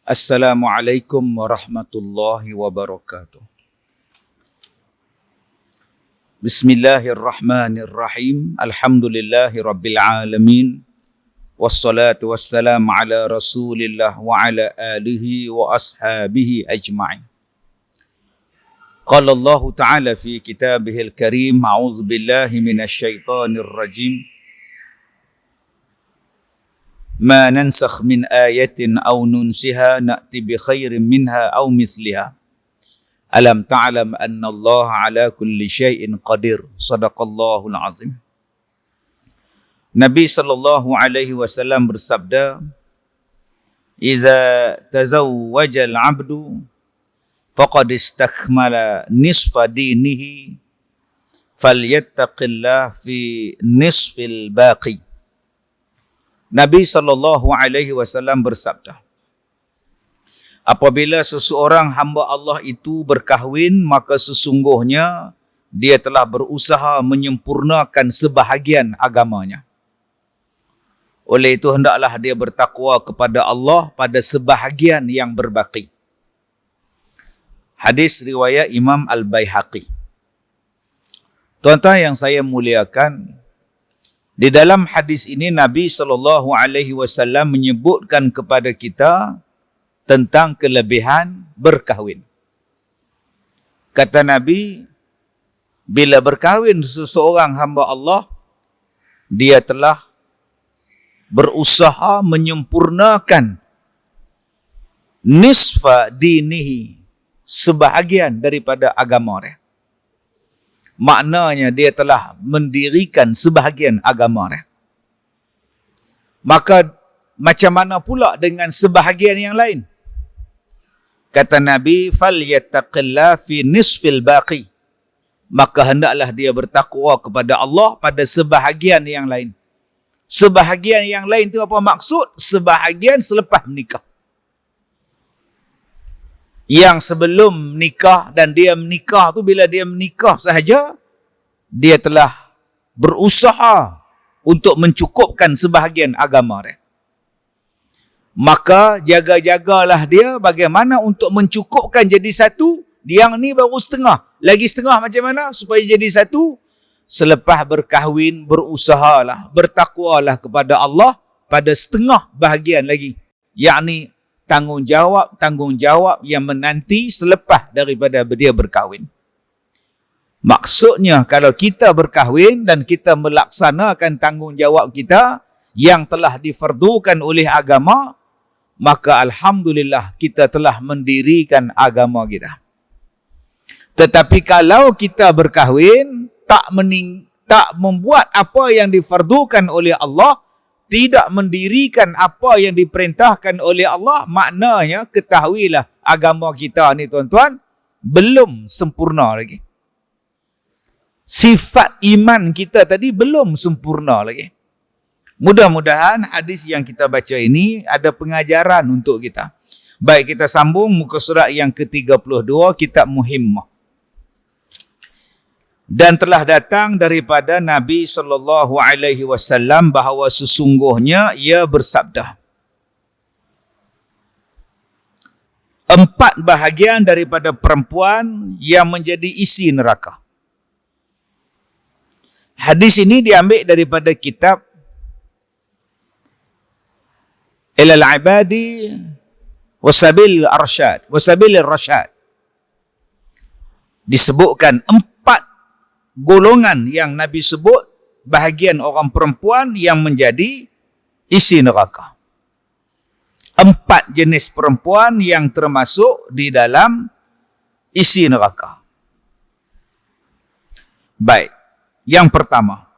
Assalamualaikum warahmatullahi wabarakatuh. Bismillahirrahmanirrahim. Alhamdulillahi rabbil alamin. Wassalatu wassalamu ala rasulillah wa ala alihi wa ashabihi ajma'in. Qala Allah Ta'ala fi kitabihil karim. A'udzu billahi minasy syaithanir rajim. Ma nansakh min ayatin aw nunsiha na'ti bi khairin minha aw mithliha. Alam ta'lam anna Allah ala kulli syai'in qadir. Sadaqallahul azim. Nabi sallallahu alaihi wasallam bersabda, "Idza tazawwaja al-'abdu faqad istakmala nisfa dinihi falyattaqillah fi nisfil baqi." Nabi SAW bersabda, apabila seseorang hamba Allah itu berkahwin, maka sesungguhnya dia telah berusaha menyempurnakan sebahagian agamanya. Oleh itu hendaklah dia bertakwa kepada Allah pada sebahagian yang berbaki. Hadis riwayat Imam Al-Baihaqi. Tuan-tuan yang saya muliakan, di dalam hadis ini Nabi SAW menyebutkan kepada kita tentang kelebihan berkahwin. Kata Nabi, bila berkahwin seseorang hamba Allah, dia telah berusaha menyempurnakan nisfa dinihi, sebahagian daripada agama dia. Maknanya dia telah mendirikan sebahagian agama dia. Maka macam mana pula dengan sebahagian yang lain? Kata Nabi, "Falyattaqillah fi nisfil baqi." Maka hendaklah dia bertakwa kepada Allah pada sebahagian yang lain. Sebahagian yang lain itu apa maksud? Sebahagian selepas menikah. Yang sebelum nikah dan dia menikah tu, bila dia menikah sahaja, dia telah berusaha untuk mencukupkan sebahagian agama dia. Maka jaga-jagalah dia bagaimana untuk mencukupkan jadi satu. Yang ni baru setengah. Lagi setengah macam mana supaya jadi satu? Selepas berkahwin, berusahalah, bertakwalah kepada Allah pada setengah bahagian lagi. Yakni tanggungjawab yang menanti selepas daripada dia berkahwin. Maksudnya kalau kita berkahwin dan kita melaksanakan tanggungjawab kita yang telah difardukan oleh agama, maka alhamdulillah kita telah mendirikan agama kita. Tetapi kalau kita berkahwin tak membuat apa yang difardukan oleh Allah, tidak mendirikan apa yang diperintahkan oleh Allah, maknanya ketahuilah agama kita ni tuan-tuan belum sempurna lagi. Sifat iman kita tadi belum sempurna lagi. Mudah-mudahan hadis yang kita baca ini ada pengajaran untuk kita. Baik, kita sambung muka surat yang ke-32, kitab Muhimmah. Dan telah datang daripada Nabi SAW bahawa sesungguhnya ia bersabda, 4 bahagian daripada perempuan yang menjadi isi neraka. Hadis ini diambil daripada kitab Ilal Ibadi Wasabil Rashad. Disebutkan 4 golongan yang Nabi sebut, bahagian orang perempuan yang menjadi isi neraka. 4 jenis perempuan yang termasuk di dalam isi neraka. Baik, yang pertama,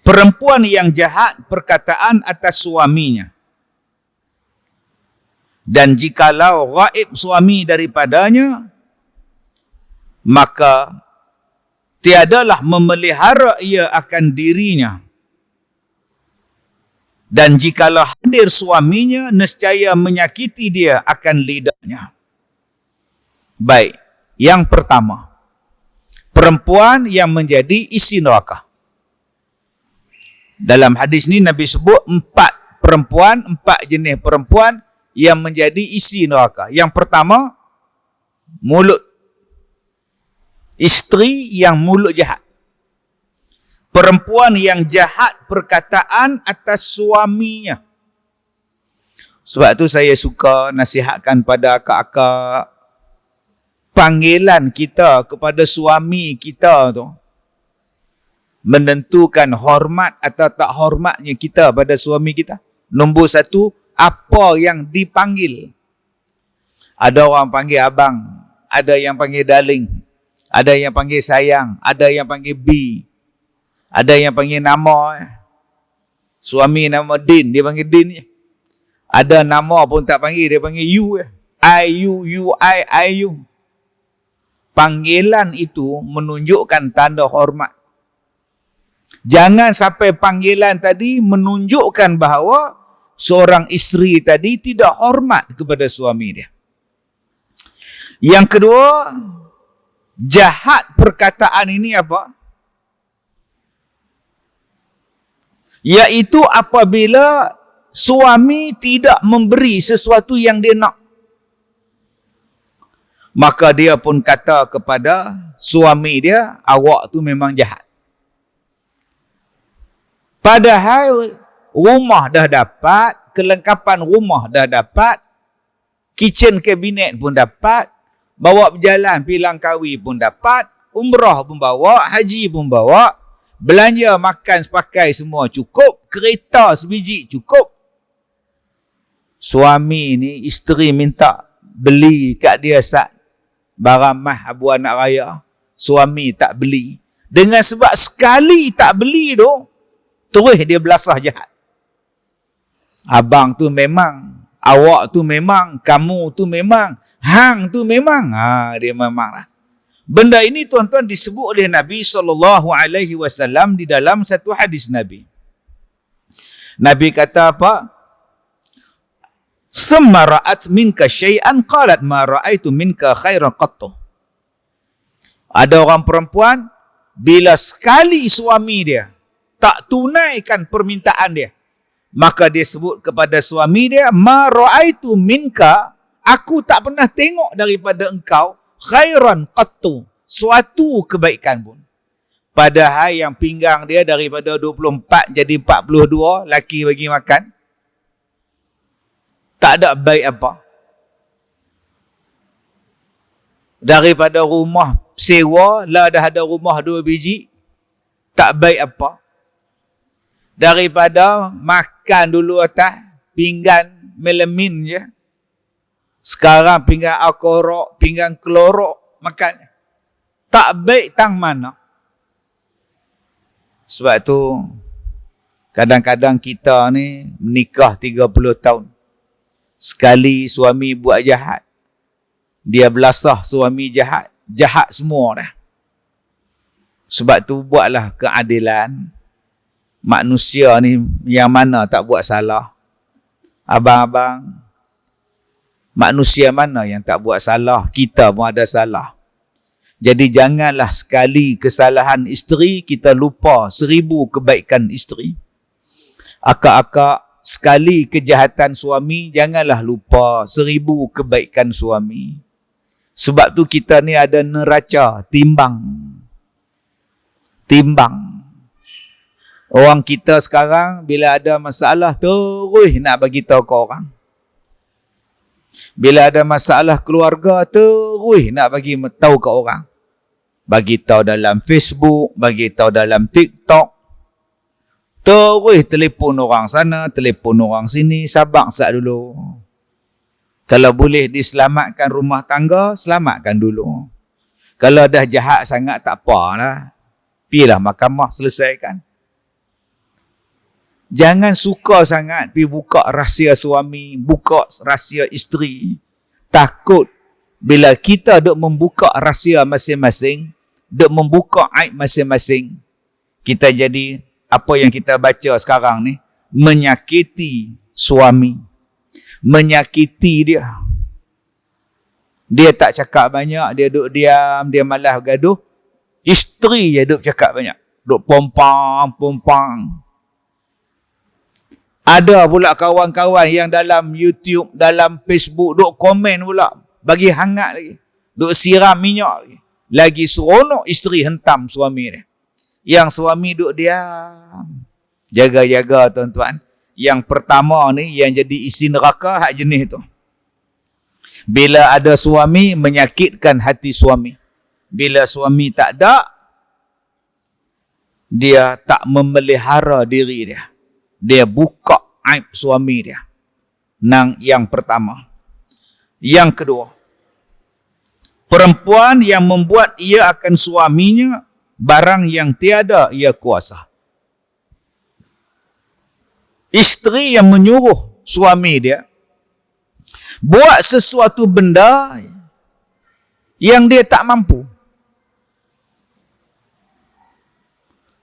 perempuan yang jahat perkataan atas suaminya. Dan jikalau gaib suami daripadanya, maka tiadalah memelihara ia akan dirinya. Dan jikalau hadir suaminya, nescaya menyakiti dia akan lidahnya. Baik, yang pertama, perempuan yang menjadi isi neraka. Dalam hadis ini Nabi sebut 4 perempuan, 4 jenis perempuan yang menjadi isi neraka. Yang pertama, mulut. Isteri yang mulut jahat. Perempuan yang jahat perkataan atas suaminya. Sebab tu saya suka nasihatkan pada akak-akak, panggilan kita kepada suami kita tu menentukan hormat atau tak hormatnya kita pada suami kita. Nombor 1, apa yang dipanggil. Ada orang panggil abang, ada yang panggil darling, ada yang panggil sayang, ada yang panggil B, ada yang panggil nama. Suami nama Din, dia panggil Din je. Ada nama pun tak panggil, dia panggil you. I, you. Panggilan itu menunjukkan tanda hormat. Jangan sampai panggilan tadi menunjukkan bahawa seorang isteri tadi tidak hormat kepada suami dia. Yang kedua, jahat perkataan ini apa? Iaitu apabila suami tidak memberi sesuatu yang dia nak. Maka dia pun kata kepada suami dia, awak tu memang jahat. Padahal rumah dah dapat, kelengkapan rumah dah dapat, kitchen cabinet pun dapat, bawa berjalan pergi Langkawi pun dapat, umrah pun bawa, haji pun bawa, belanja makan sepakai semua cukup, kereta sebiji cukup. Suami ni, isteri minta beli kat dia barang mah abu anak raya, suami tak beli. Dengan sebab sekali tak beli tu, terus dia belasah jahat. Abang tu memang, awak tu memang, kamu tu memang, hang tu memang. Dia memang lah. Benda ini tuan-tuan disebut oleh Nabi SAW di dalam satu hadis Nabi. Nabi kata apa? Thumma ra'at minka syai'an qalat ma ra'aitu minka khairan qattu. Ada orang perempuan, bila sekali suami dia tak tunaikan permintaan dia, maka dia sebut kepada suami dia, ma ra'aitu minka, aku tak pernah tengok daripada engkau khairan qattu, suatu kebaikan pun. Padahal yang pinggang dia daripada 24 jadi 42, laki bagi makan, tak ada baik apa. Daripada rumah sewa, lah dah ada rumah 2 biji, tak baik apa. Daripada makan dulu atas pinggan melamin je, sekarang pinggan alkorok, pinggan klorok makan, tak baik tang mana. Sebab tu kadang-kadang kita ni menikah 30 tahun, sekali suami buat jahat, dia belasah suami jahat, jahat semua dah. Sebab tu buatlah keadilan. Manusia ni yang mana tak buat salah? Abang-abang, manusia mana yang tak buat salah? Kita pun ada salah. Jadi janganlah sekali kesalahan isteri, kita lupa 1000 kebaikan isteri. Akak-akak, sekali kejahatan suami, janganlah lupa 1000 kebaikan suami. Sebab tu kita ni ada neraca, timbang. Orang kita sekarang bila ada masalah terus nak bagi tahu ke orang. Bila ada masalah keluarga terus nak bagi tahu ke orang. Bagi tahu dalam Facebook, bagi tahu dalam TikTok. Terus telefon orang sana, telefon orang sini, sabar sat dulu. Kalau boleh diselamatkan rumah tangga, selamatkan dulu. Kalau dah jahat sangat tak apalah. Pilah mahkamah selesaikan. Jangan suka sangat pergi buka rahsia suami, buka rahsia isteri. Takut bila kita duk membuka rahsia masing-masing, duk membuka aib masing-masing, kita jadi apa yang kita baca sekarang ni, menyakiti suami, menyakiti dia. Dia tak cakap banyak, dia duk diam, dia malas bergaduh. Isteri je duk cakap banyak, duk pompang. Ada pula kawan-kawan yang dalam YouTube, dalam Facebook, duk komen pula. Bagi hangat lagi. Duk siram minyak lagi. Lagi seronok isteri hentam suami dia. Yang suami duk diam. Jaga-jaga tuan-tuan. Yang pertama ni, yang jadi isi neraka, hak jenis tu. Bila ada suami, menyakitkan hati suami. Bila suami tak ada, dia tak memelihara diri dia. Dia buka aib suami dia. Nang yang pertama. Yang kedua, perempuan yang membuat ia akan suaminya barang yang tiada ia kuasa. Isteri yang menyuruh suami dia buat sesuatu benda yang dia tak mampu.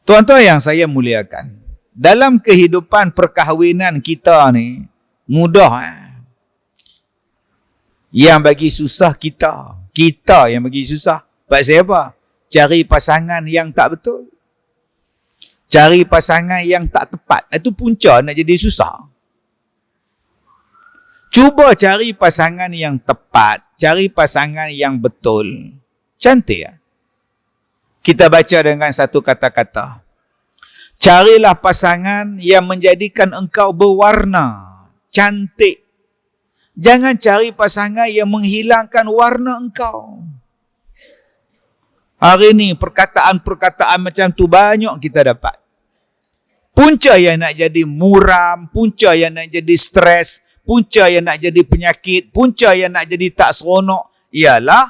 Tuan-tuan yang saya muliakan, dalam kehidupan perkahwinan kita ni, mudah. Yang bagi susah kita. Kita yang bagi susah. Pasal apa? Cari pasangan yang tak betul. Cari pasangan yang tak tepat. Itu punca nak jadi susah. Cuba cari pasangan yang tepat. Cari pasangan yang betul. Cantik. Kita baca dengan satu kata-kata. Carilah pasangan yang menjadikan engkau berwarna, cantik. Jangan cari pasangan yang menghilangkan warna engkau. Hari ini perkataan-perkataan macam tu banyak kita dapat. Punca yang nak jadi muram, punca yang nak jadi stres, punca yang nak jadi penyakit, punca yang nak jadi tak seronok, ialah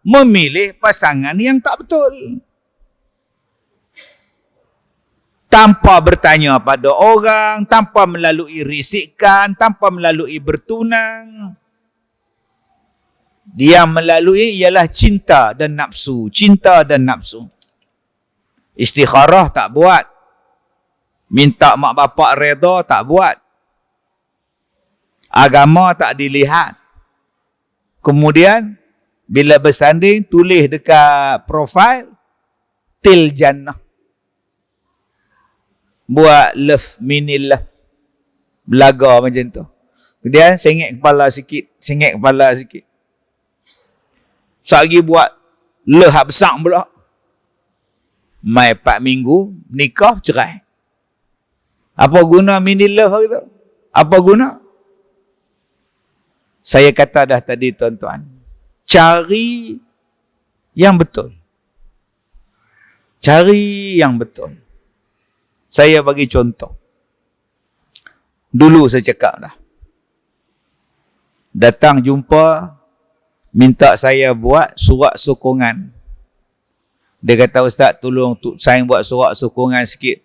memilih pasangan yang tak betul. Tanpa bertanya pada orang, tanpa melalui risikan, tanpa melalui bertunang. Dia melalui ialah cinta dan nafsu. Cinta dan nafsu. Istikharah tak buat. Minta mak bapak reda tak buat. Agama tak dilihat. Kemudian, bila bersanding, tulis dekat profil, til jannah. Buat love, mini love. Belaga macam tu. Kemudian sengit kepala sikit. Sehari buat love besar pula. Mai 4 minggu, nikah, cerai. Apa guna mini love hari tu? Apa guna? Saya kata dah tadi tuan-tuan. Cari yang betul. Cari yang betul. Saya bagi contoh. Dulu saya cakap dah. Datang jumpa, minta saya buat surat sokongan. Dia kata, Ustaz tolong sign buat surat sokongan sikit.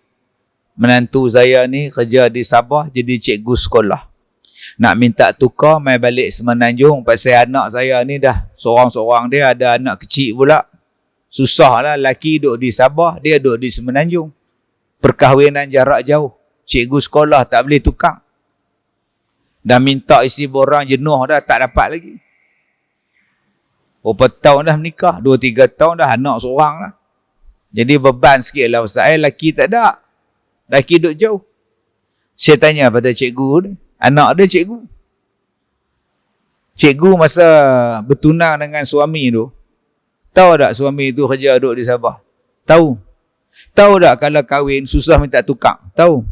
Menantu saya ni kerja di Sabah jadi cikgu sekolah. Nak minta tukar, mai balik Semenanjung. Pasal anak saya ni dah seorang-seorang dia, ada anak kecil pula. Susah lah, laki duduk di Sabah, dia duduk di Semenanjung. Perkahwinan jarak jauh. Cikgu sekolah tak boleh tukar. Dah minta isi borang jenuh dah, tak dapat lagi. Berapa tahun dah menikah? 2-3 tahun dah, anak seorang lah. Jadi beban sikit lah Ustaz. Laki tak ada. Laki duduk jauh. Saya tanya pada cikgu ni. Anak dia cikgu. Cikgu masa bertunang dengan suami tu. Tahu tak suami tu kerja duduk di Sabah? Tahu. Tahu tak kalau kahwin susah minta tukar? Tahu.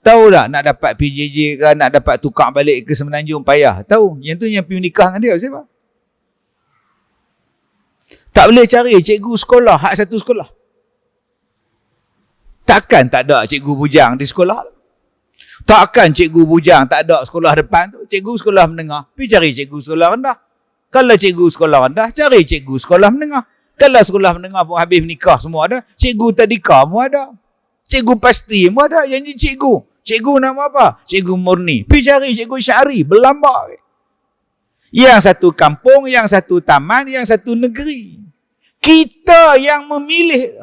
Tahu tak nak dapat PJJ ke, nak dapat tukar balik ke Semenanjung payah? Tahu. Yang tu yang pergi nikah dengan dia siapa? Tak boleh cari cikgu sekolah, hak satu sekolah. Takkan tak ada cikgu bujang di sekolah? Takkan cikgu bujang tak ada sekolah depan tu? Cikgu sekolah menengah, pergi cari cikgu sekolah rendah. Kalau cikgu sekolah rendah, cari cikgu sekolah menengah. Kalau sekolah menengah pun habis menikah semua ada, cikgu tadika pun ada. Cikgu pasti pun ada yang jadi cikgu. Cikgu nama apa? Cikgu murni. Pergi cari cikgu syari, berlambak. Yang satu kampung, yang satu taman, yang satu negeri. Kita yang memilih.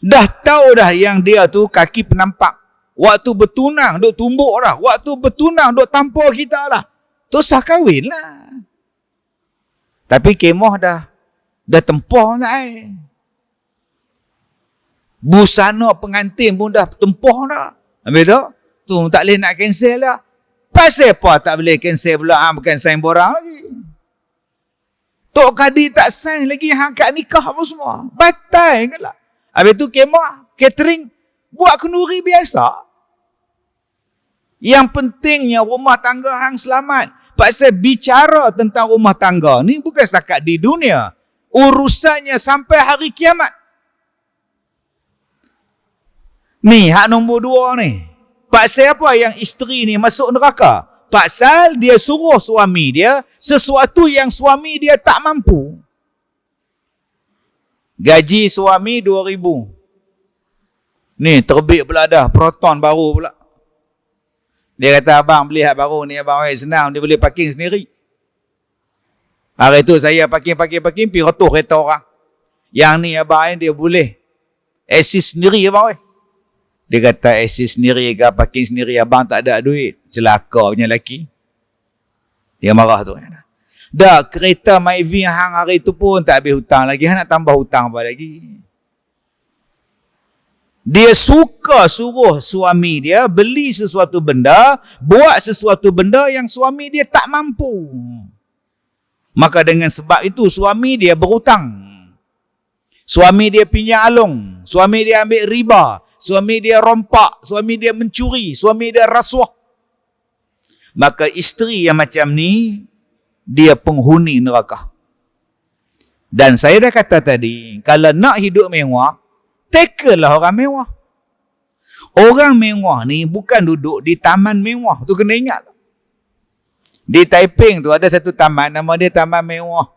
Dah tahu dah yang dia tu kaki penampak. Waktu bertunang, duk tumbuk dah. Waktu bertunang, duk tampar kita lah. Tu sah kahwin lah. Tapi kemah dah tempah dah Busana pengantin pun dah tempah dah. Habis tu tak boleh nak cancel lah. Pasal apa tak boleh cancel pula? Bukan sign borang lagi. Tok Kadi tak sign lagi hang kat nikah apa semua. Batal ke lah. Habis tu kemah, catering, buat kenduri biasa. Yang pentingnya rumah tangga hang selamat. Pasal bicara tentang rumah tangga ni bukan setakat di dunia. Urusannya sampai hari kiamat. Ni hak nombor 2 ni. Pasal apa yang isteri ni masuk neraka? Pasal dia suruh suami dia sesuatu yang suami dia tak mampu. Gaji suami 2,000. Ni terbit pula dah Proton baru pula. Dia kata, abang beli hak baru ni, abang senang, dia boleh parking sendiri. Hari tu saya parking, pergi rotoh kereta orang. Yang ni abang dia boleh assist sendiri abang. Dia kata assist sendiri ke parking sendiri, abang tak ada duit. Celaka punya lelaki. Dia marah tu. Dah kereta Myvi hang hari tu pun tak habis hutang lagi. Hang nak tambah hutang apa lagi? Dia suka suruh suami dia beli sesuatu benda, buat sesuatu benda yang suami dia tak mampu. Maka dengan sebab itu suami dia berhutang. Suami dia pinjam alung. Suami dia ambil riba. Suami dia rompak. Suami dia mencuri. Suami dia rasuah. Maka isteri yang macam ni, dia penghuni neraka. Dan saya dah kata tadi, kalau nak hidup mewah, tackle-lah orang mewah. Orang mewah ni bukan duduk di taman mewah. Tu kena ingat. Di Taiping tu ada satu taman, nama dia Taman Mewah.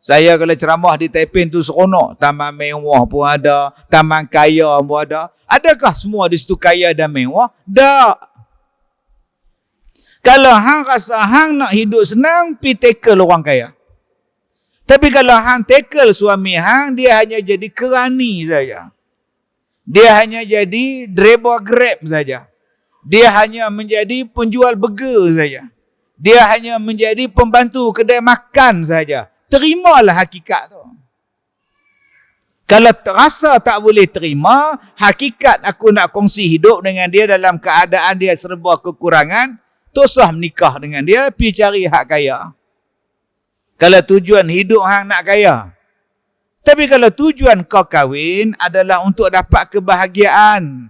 Saya kalau ceramah di Taiping tu seronok. Taman mewah pun ada, taman kaya pun ada. Adakah semua di situ kaya dan mewah? Tak. Kalau hang rasa hang nak hidup senang, pergi tackle orang kaya. Tapi kalau hang tackle suami hang, dia hanya jadi kerani saja. Dia hanya jadi driver Grab saja. Dia hanya menjadi penjual burger saja. Dia hanya menjadi pembantu kedai makan saja. Terimalah hakikat tu. Kalau terasa tak boleh terima, hakikat aku nak kongsi hidup dengan dia dalam keadaan dia serba kekurangan, tosah menikah dengan dia, pergi cari hak kaya. Kalau tujuan hidup hang nak kaya. Tapi kalau tujuan kau kahwin adalah untuk dapat kebahagiaan,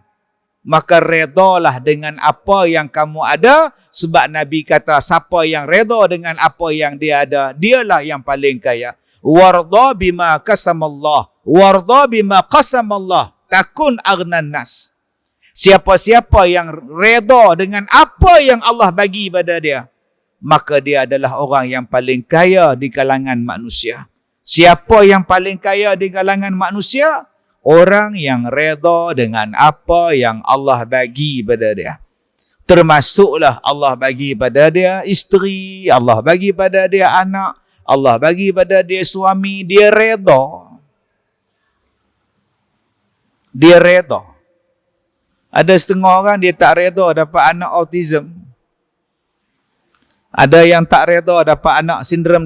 maka redalah dengan apa yang kamu ada, sebab Nabi kata siapa yang reda dengan apa yang dia ada, dialah yang paling kaya. Warda bima qasamallah, warda bima qasamallah, takun aghnan nas. Siapa-siapa yang reda dengan apa yang Allah bagi pada dia, maka dia adalah orang yang paling kaya di kalangan manusia. Siapa yang paling kaya di kalangan manusia? Orang yang reda dengan apa yang Allah bagi pada dia. Termasuklah Allah bagi pada dia isteri, Allah bagi pada dia anak, Allah bagi pada dia suami, dia reda. Dia reda. Ada setengah orang dia tak reda dapat anak autism. Ada yang tak reda dapat anak sindrom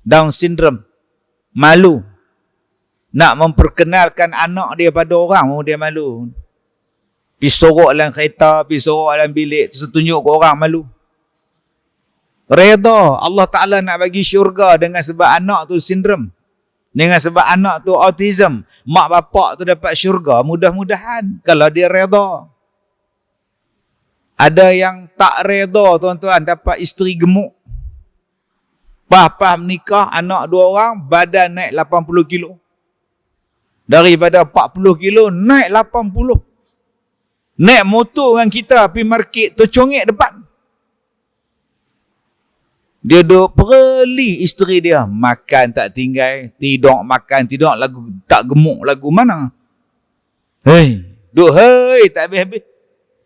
Down syndrome. Malu. Nak memperkenalkan anak dia pada orang, dia malu. Pergi sorok dalam kereta, pergi sorok dalam bilik, terus tunjuk ke orang, malu. Reda. Allah Ta'ala nak bagi syurga dengan sebab anak tu sindrom. Dengan sebab anak tu autism. Mak bapak tu dapat syurga. Mudah-mudahan kalau dia reda. Ada yang tak reda, tuan-tuan, dapat isteri gemuk. Pah menikah, anak 2 orang, badan naik 80 kilo. Daripada 40 kilo, naik 80. Naik motor dengan kita, pergi market, tercongek depan. Dia duk perli isteri dia. Makan tak tinggal, tidur makan, tidur lagu tak gemuk, lagu mana? Hei, tak habis-habis.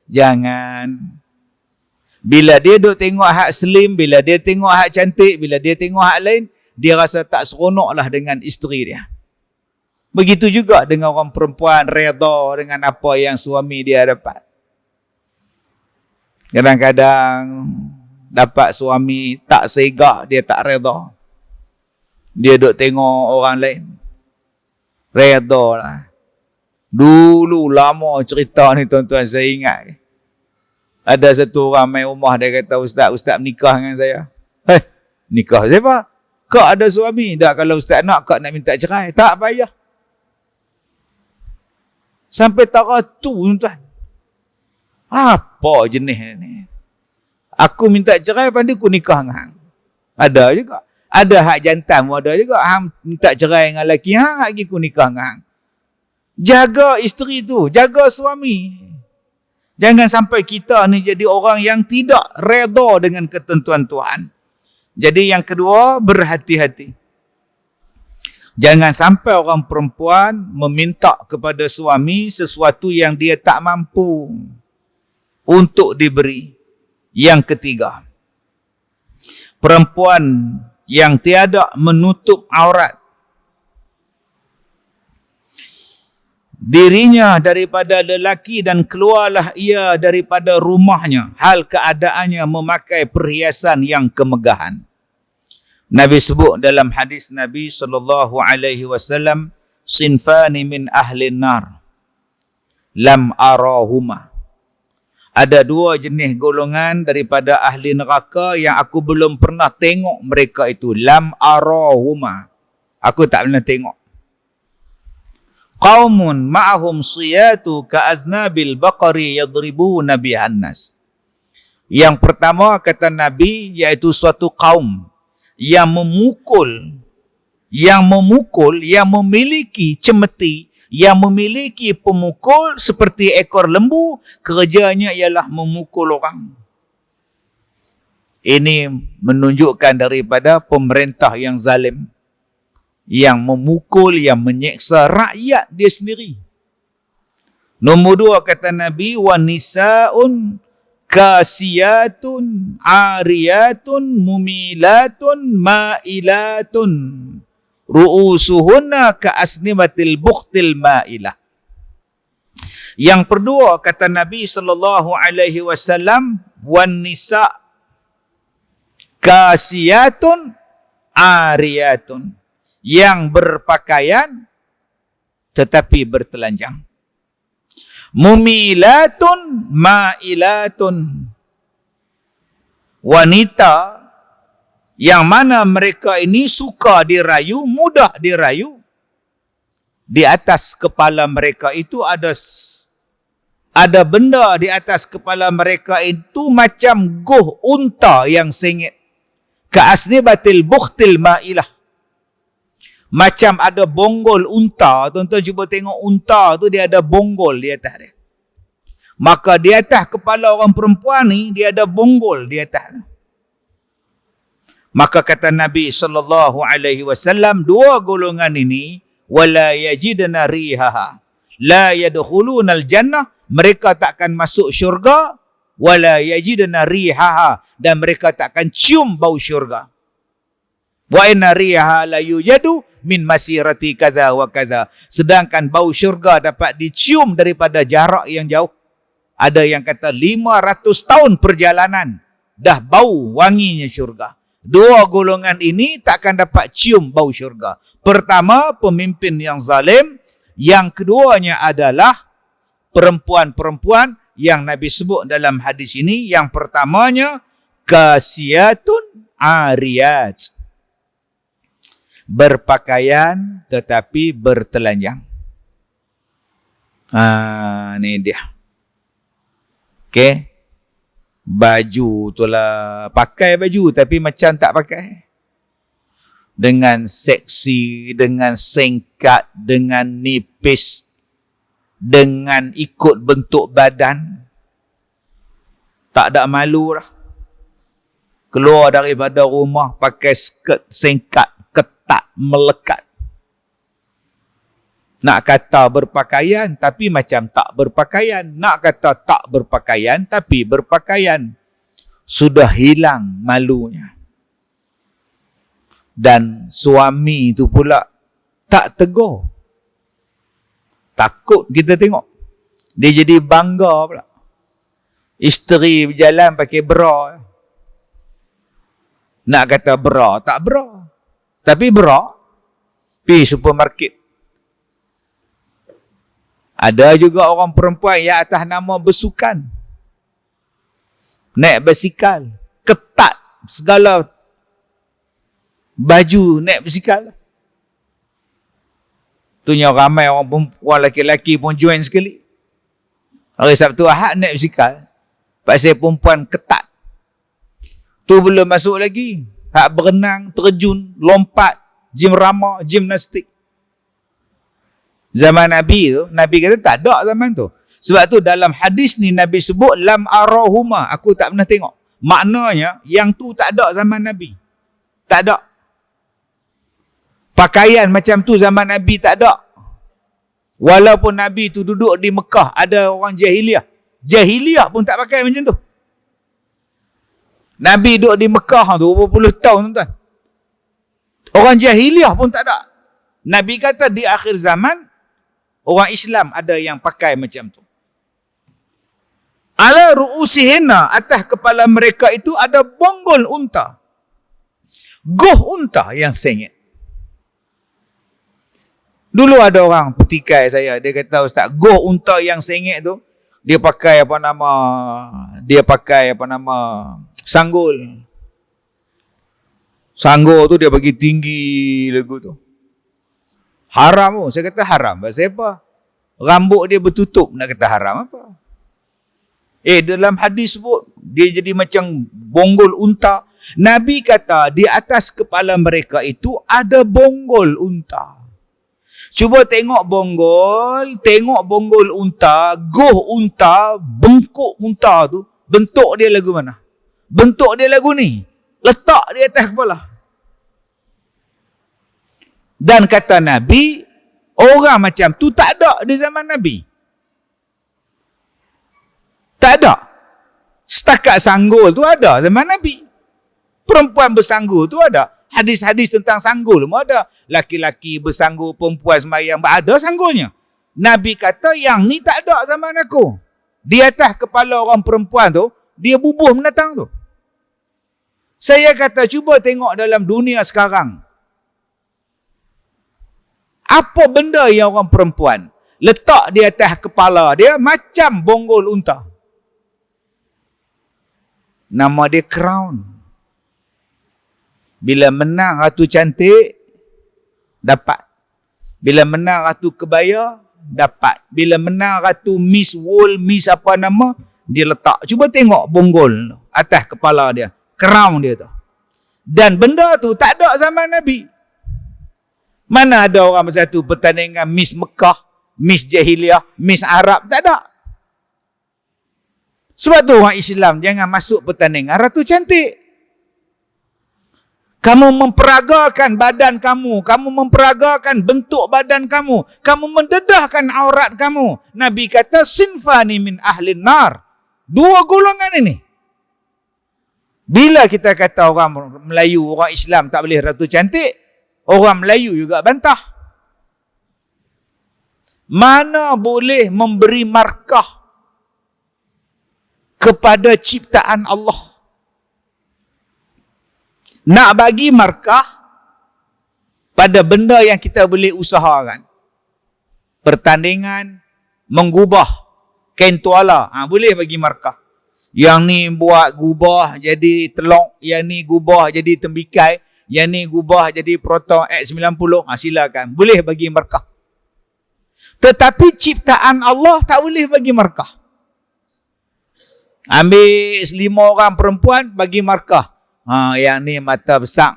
Jangan. Bila dia duk tengok hak slim, bila dia tengok hak cantik, bila dia tengok hak lain, dia rasa tak seronoklah dengan isteri dia. Begitu juga dengan orang perempuan reda dengan apa yang suami dia dapat. Kadang-kadang dapat suami tak segak, dia tak reda. Dia duk tengok orang lain. Reda lah. Dulu lama cerita ni tuan-tuan, saya ingat. Ada satu orang main rumah, dia kata, Ustaz menikah dengan saya. Nikah siapa? Kak ada suami. Tak, kalau Ustaz nak, kak nak minta cerai. Tak payah. Sampai tara tu, tuan-tuan. Apa jenis ni? Aku minta cerai, pandai aku nikah dengan hang. Ada juga. Ada hak jantan pun ada juga. Hang minta cerai dengan lelaki, hang lagi aku nikah dengan hang. Jaga isteri tu, jaga suami. Jangan sampai kita ni jadi orang yang tidak reda dengan ketentuan Tuhan. Jadi yang kedua, berhati-hati. Jangan sampai orang perempuan meminta kepada suami sesuatu yang dia tak mampu untuk diberi. Yang ketiga, perempuan yang tiada menutup aurat dirinya daripada lelaki dan keluarlah ia daripada rumahnya hal keadaannya memakai perhiasan yang kemegahan. Nabi sebut dalam hadis Nabi SAW, sinfani min ahli nar lam arahuma. Ada dua jenis golongan daripada ahli neraka yang aku belum pernah tengok mereka itu. Lam arahuma. Aku tak pernah tengok. Qaumun ma'ahum siyatu ka'aznabil baqari yadribuna bihan nas. Yang pertama kata Nabi, iaitu suatu kaum yang memukul, yang memiliki cemeti, yang memiliki pemukul seperti ekor lembu, kerjanya ialah memukul orang. Ini menunjukkan daripada pemerintah yang zalim, yang memukul, yang menyeksa rakyat dia sendiri. Nombor dua kata Nabi, wa nisaun kasiyatun ariyatun mumilatun ma'ilatun ru'usuhunna ka'asnimatil bukhtil ma'ilah. Yang kedua kata Nabi SAW, wan nisa kasiyatun ariyatun, yang berpakaian tetapi bertelanjang. Mumilatun ma'ilatun, wanita yang mana mereka ini suka dirayu, mudah dirayu. Di atas kepala mereka itu ada benda di atas kepala mereka itu macam goh unta yang sengit. Ka'asnibatil bukhtil ma'ilah. Macam ada bonggol unta. Tuan-tuan cuba tengok unta tu, dia ada bonggol di atas dia. Maka di atas kepala orang perempuan ni, dia ada bonggol di atas. Maka kata Nabi SAW, dua golongan ini, wala yajidna rihaha, la yadkhulunal jannah, mereka takkan masuk syurga, wala yajidna rihaha, dan mereka takkan cium bau syurga. Wa inna rihaha la yujadu min masirati kaza wa kaza, sedangkan bau syurga dapat dicium daripada jarak yang jauh. Ada yang kata 500 tahun perjalanan dah bau wanginya syurga. Dua golongan ini takkan dapat cium bau syurga. Pertama, pemimpin yang zalim. Yang keduanya adalah perempuan-perempuan yang Nabi sebut dalam hadis ini. Yang pertamanya, kasiyatun ariyat, berpakaian tetapi bertelanjang. Ni dia. Okey. Baju tu lah, pakai baju tapi macam tak pakai. Dengan seksi, dengan singkat, dengan nipis, dengan ikut bentuk badan. Tak ada malu lah. Keluar daripada rumah pakai skirt singkat, ketat, melekat. Nak kata berpakaian tapi macam tak berpakaian. Nak kata tak berpakaian tapi berpakaian. Sudah hilang malunya. Dan suami itu pula tak tegur. Takut kita tengok. Dia jadi bangga pula. Isteri berjalan pakai bra. Nak kata bra, tak bra. Tapi bra, pergi supermarket. Ada juga orang perempuan yang atas nama bersukan. Naik basikal. Ketat segala baju naik basikal. Itunya ramai orang perempuan lelaki-lelaki pun join sekali. Hari Sabtu Ahad naik basikal. Pasal perempuan ketat. Tu belum masuk lagi. Hak berenang, terjun, lompat, gym rama, gimnastik. Zaman Nabi tu, Nabi kata tak ada zaman tu. Sebab tu dalam hadis ni Nabi sebut lam arahuma, aku tak pernah tengok. Maknanya yang tu tak ada zaman Nabi. Tak ada. Pakaian macam tu zaman Nabi tak ada. Walaupun Nabi tu duduk di Mekah, ada orang jahiliah. Jahiliah pun tak pakai macam tu. Nabi duduk di Mekah tu berapa puluh tahun tuan. Orang jahiliah pun tak ada. Nabi kata di akhir zaman orang Islam ada yang pakai macam tu. Ala ru'usihinna, atas kepala mereka itu ada bonggol unta. Goh unta yang sengit. Dulu ada orang petikai saya, dia kata ustaz, goh unta yang sengit tu dia pakai apa nama sanggul. Sanggul tu dia bagi tinggi lagu tu. Haram tu. Saya kata haram. Pasal apa? Rambut dia bertutup. Nak kata haram apa? Dalam hadis sebut, dia jadi macam bonggol unta. Nabi kata, di atas kepala mereka itu ada bonggol unta. Cuba tengok bonggol unta, goh unta, bengkok unta tu, bentuk dia lagu mana? Bentuk dia lagu ni. Letak di atas kepala. Dan kata Nabi, orang macam tu tak ada di zaman Nabi. Tak ada. Setakat sanggul tu ada zaman Nabi. Perempuan bersanggul tu ada. Hadis-hadis tentang sanggul pun ada. Laki-laki bersanggul, perempuan sembahyang, ada sanggulnya. Nabi kata yang ni tak ada zaman aku. Di atas kepala orang perempuan tu, dia bubuh menatang tu. Saya kata cuba tengok dalam dunia sekarang. Apa benda yang orang perempuan letak di atas kepala dia macam bonggol unta. Nama dia crown. Bila menang Ratu Cantik, dapat. Bila menang Ratu Kebaya, dapat. Bila menang Ratu Miss World, Miss apa nama, dia letak. Cuba tengok bonggol atas kepala dia. Crown dia tu. Dan benda tu tak ada zaman Nabi. Mana ada orang macam tu pertandingan Miss Mekah, Miss Jahiliah, Miss Arab, tak ada. Sebab tu orang Islam jangan masuk pertandingan Ratu Cantik. Kamu memperagakan badan kamu, kamu memperagakan bentuk badan kamu, kamu mendedahkan aurat kamu. Nabi kata sinfani min ahlin nar. Dua golongan ini. Bila kita kata orang Melayu, orang Islam tak boleh Ratu Cantik, orang Melayu juga bantah. Mana boleh memberi markah kepada ciptaan Allah? Nak bagi markah pada benda yang kita boleh usahakan. Pertandingan menggubah kain tuala, boleh bagi markah. Yang ni buat gubah jadi telok, yang ni gubah jadi tembikai, yang ni gubah jadi Proton X90, silakan. Boleh bagi markah. Tetapi ciptaan Allah tak boleh bagi markah. Ambil 5 orang perempuan bagi markah. Yang ni mata besar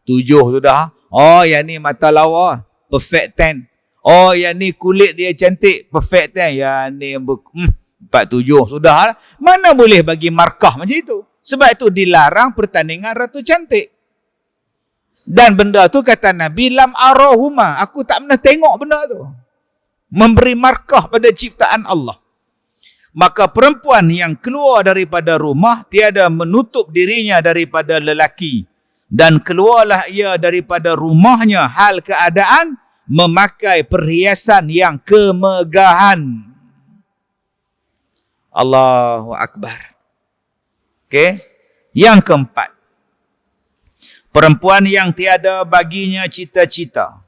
7 sudah. Oh, yang ni mata lawa perfect 10. Oh, yang ni kulit dia cantik perfect 10. Yang ni 47 sudah. Mana boleh bagi markah macam itu? Sebab itu dilarang pertandingan Ratu Cantik. Dan benda tu kata Nabi lam arahuma, aku tak pernah tengok benda tu. Memberi markah pada ciptaan Allah. Maka perempuan yang keluar daripada rumah tiada menutup dirinya daripada lelaki. Dan keluarlah ia daripada rumahnya hal keadaan memakai perhiasan yang kemegahan. Allahu Akbar. Okey. Yang keempat. Perempuan yang tiada baginya cita-cita,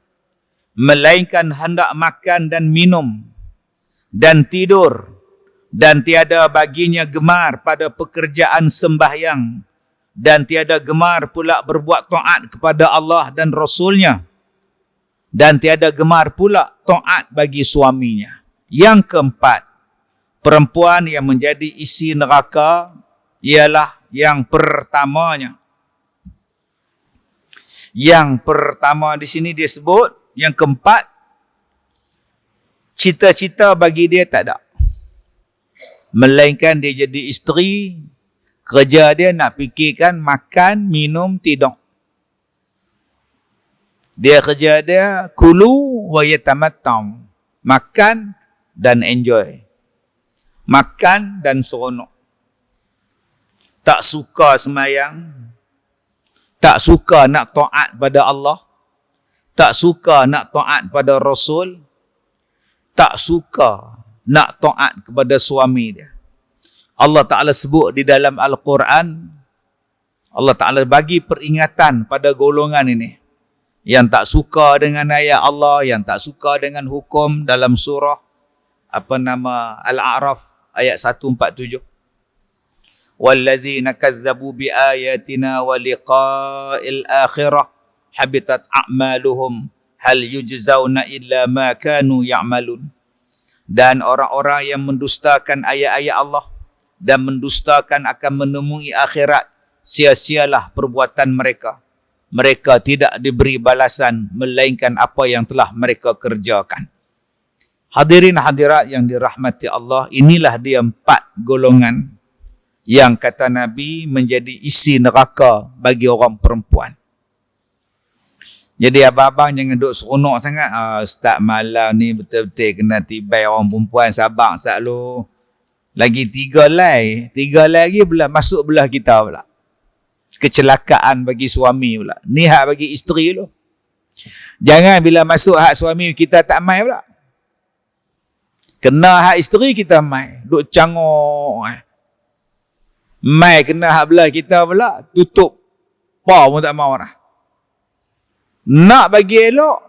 melainkan hendak makan dan minum, dan tidur, dan tiada baginya gemar pada pekerjaan sembahyang, dan tiada gemar pula berbuat taat kepada Allah dan Rasulnya, dan tiada gemar pula taat bagi suaminya. Yang keempat, perempuan yang menjadi isi neraka ialah yang pertamanya. Yang pertama di sini dia sebut, yang keempat, cita-cita bagi dia tak ada. Melainkan dia jadi isteri, kerja dia nak fikirkan makan, minum, tidur. Dia kerja dia kulu wa yatamattam, makan dan enjoy. Makan dan seronok. Tak suka sembahyang, tak suka nak taat pada Allah, tak suka nak taat pada Rasul, tak suka nak taat kepada suami dia. Allah Ta'ala sebut di dalam Al-Quran, Allah Ta'ala bagi peringatan pada golongan ini yang tak suka dengan ayat Allah, yang tak suka dengan hukum dalam surah Al-A'raf ayat 147. وَالَّذِينَ كَذَّبُوا بِآيَاتِنَا وَلِقَاءِ الْآخِرَةِ حَبِطَتْ أَعْمَالُهُمْ هَلْ يُجْزَوْنَ إِلَّا مَا كَانُوا يَعْمَلُونَ. Dan orang-orang yang mendustakan ayat-ayat Allah dan mendustakan akan menemui akhirat, sia-sialah perbuatan mereka. Mereka tidak diberi balasan melainkan apa yang telah mereka kerjakan. Hadirin hadirat yang dirahmati Allah, inilah dia 4 golongan yang kata Nabi menjadi isi neraka bagi orang perempuan. Jadi abang-abang jangan duduk seronok sangat. Ustaz malam ni betul-betul kena tibai orang perempuan, sabar Ustaz lu. Lagi 3 lagi pula masuk belah kita pula. Kecelakaan bagi suami pula. Ni hak bagi isteri lu. Jangan bila masuk hak suami kita tak mai pula. Kena hak isteri kita mai. Duk cangok. Mai kena hak belah kita pula, tutup. Pa pun tak mau dah. Nak bagi elok,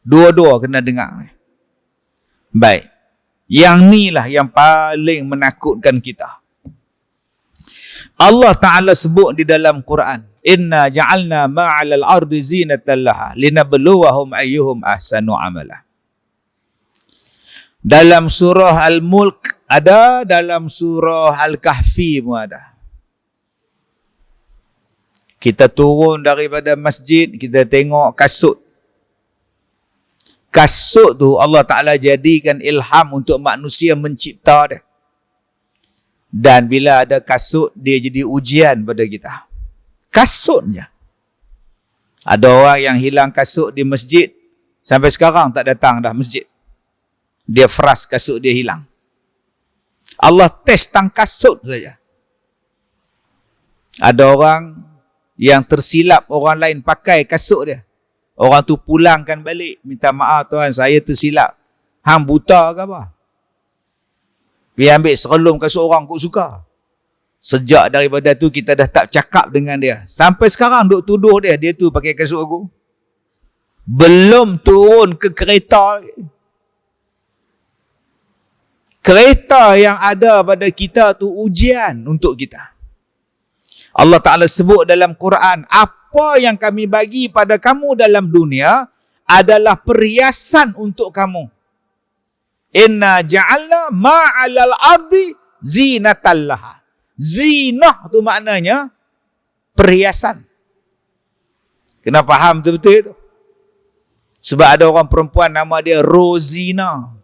dua-dua kena dengar. Baik. Yang ni lah yang paling menakutkan kita. Allah Ta'ala sebut di dalam Quran, Inna ja'alna ma'alal ardi zinatan laha linabluwahum ayyuhum ahsanu amala. Dalam surah Al-Mulk ada, dalam surah Al-Kahfi pun ada. Kita turun daripada masjid, kita tengok kasut. Kasut tu Allah Ta'ala jadikan ilham untuk manusia mencipta dia. Dan bila ada kasut, dia jadi ujian pada kita. Kasutnya. Ada orang yang hilang kasut di masjid, sampai sekarang tak datang dah masjid. Dia fras kasut dia hilang. Allah test tang kasut saja. Ada orang yang tersilap orang lain pakai kasut dia. Orang tu pulangkan balik, minta maaf tuan, saya tersilap. Hang buta ke apa? Pergi ambil serelum kasut orang kau suka. Sejak daripada tu kita dah tak cakap dengan dia. Sampai sekarang duk tuduh dia tu pakai kasut aku. Belum turun ke kereta lagi. Kereta yang ada pada kita tu ujian untuk kita. Allah Ta'ala sebut dalam Quran, apa yang kami bagi pada kamu dalam dunia adalah perhiasan untuk kamu. Inna ja'alna ma'alal ardi zinatan laha. Zinah tu maknanya perhiasan. Kena faham betul-betul itu. Sebab ada orang perempuan nama dia Rozina.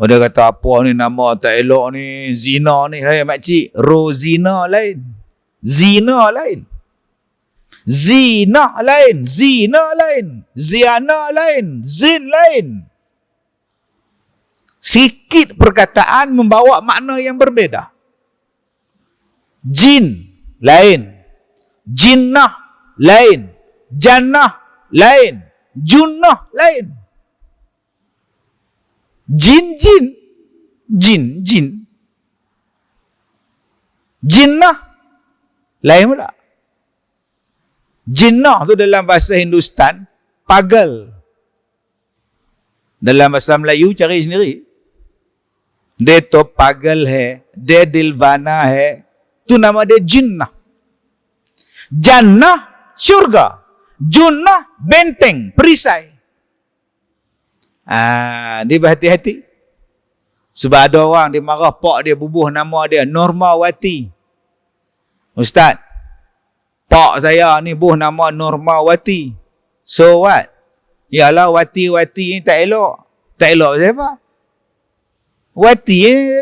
Dia kata apa ni nama tak elok ni, zina ni. Hai makcik, Rozina lain. Zina lain. Zina lain. Zina lain. Ziana lain. Zin lain. Sikit perkataan membawa makna yang berbeza. Jin lain. Jinnah lain. Jannah lain. Junnah lain. Jin. Jinnah lain pula. Jinnah tu dalam bahasa Hindustan pagal. Dalam bahasa Melayu cari sendiri. Dia to pagal hai, dia dilwana hai. Tu nama dia jinnah. Jannah syurga. Junnah benteng, perisai. Dia berhati-hati. Sebab ada orang dia marah pak dia bubuh nama dia Normawati. Ustaz, pak saya ni buh nama Normawati. So what? Yalah wati-wati ni tak elok. Tak elok siapa? Wati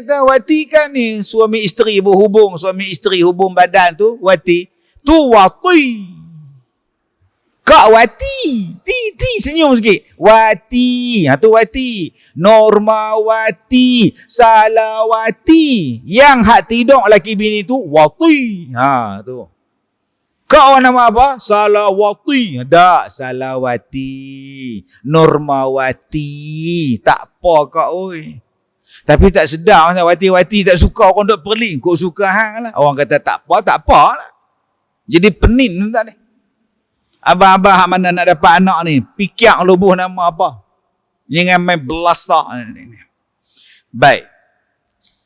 Wati kan ni suami isteri berhubung, suami isteri hubung badan tu wati. Tu wati. Kak Wati. Ti senyum sikit. Wati. Tu Wati. Normawati. Salawati. Yang hak tidur laki bini tu Wati. Tu. Kak orang nama apa? Salawati. Tak. Salawati. Normawati. Tak apa kak oi. Tapi tak sedar. Wati-wati tak suka orang duk perling. Kau suka hang lah. Orang kata tak apa lah. Jadi penin tak ni. Abang-abang hak mana nak dapat anak ni? Fikir lubuh nama apa? Jangan main belasak. Baik.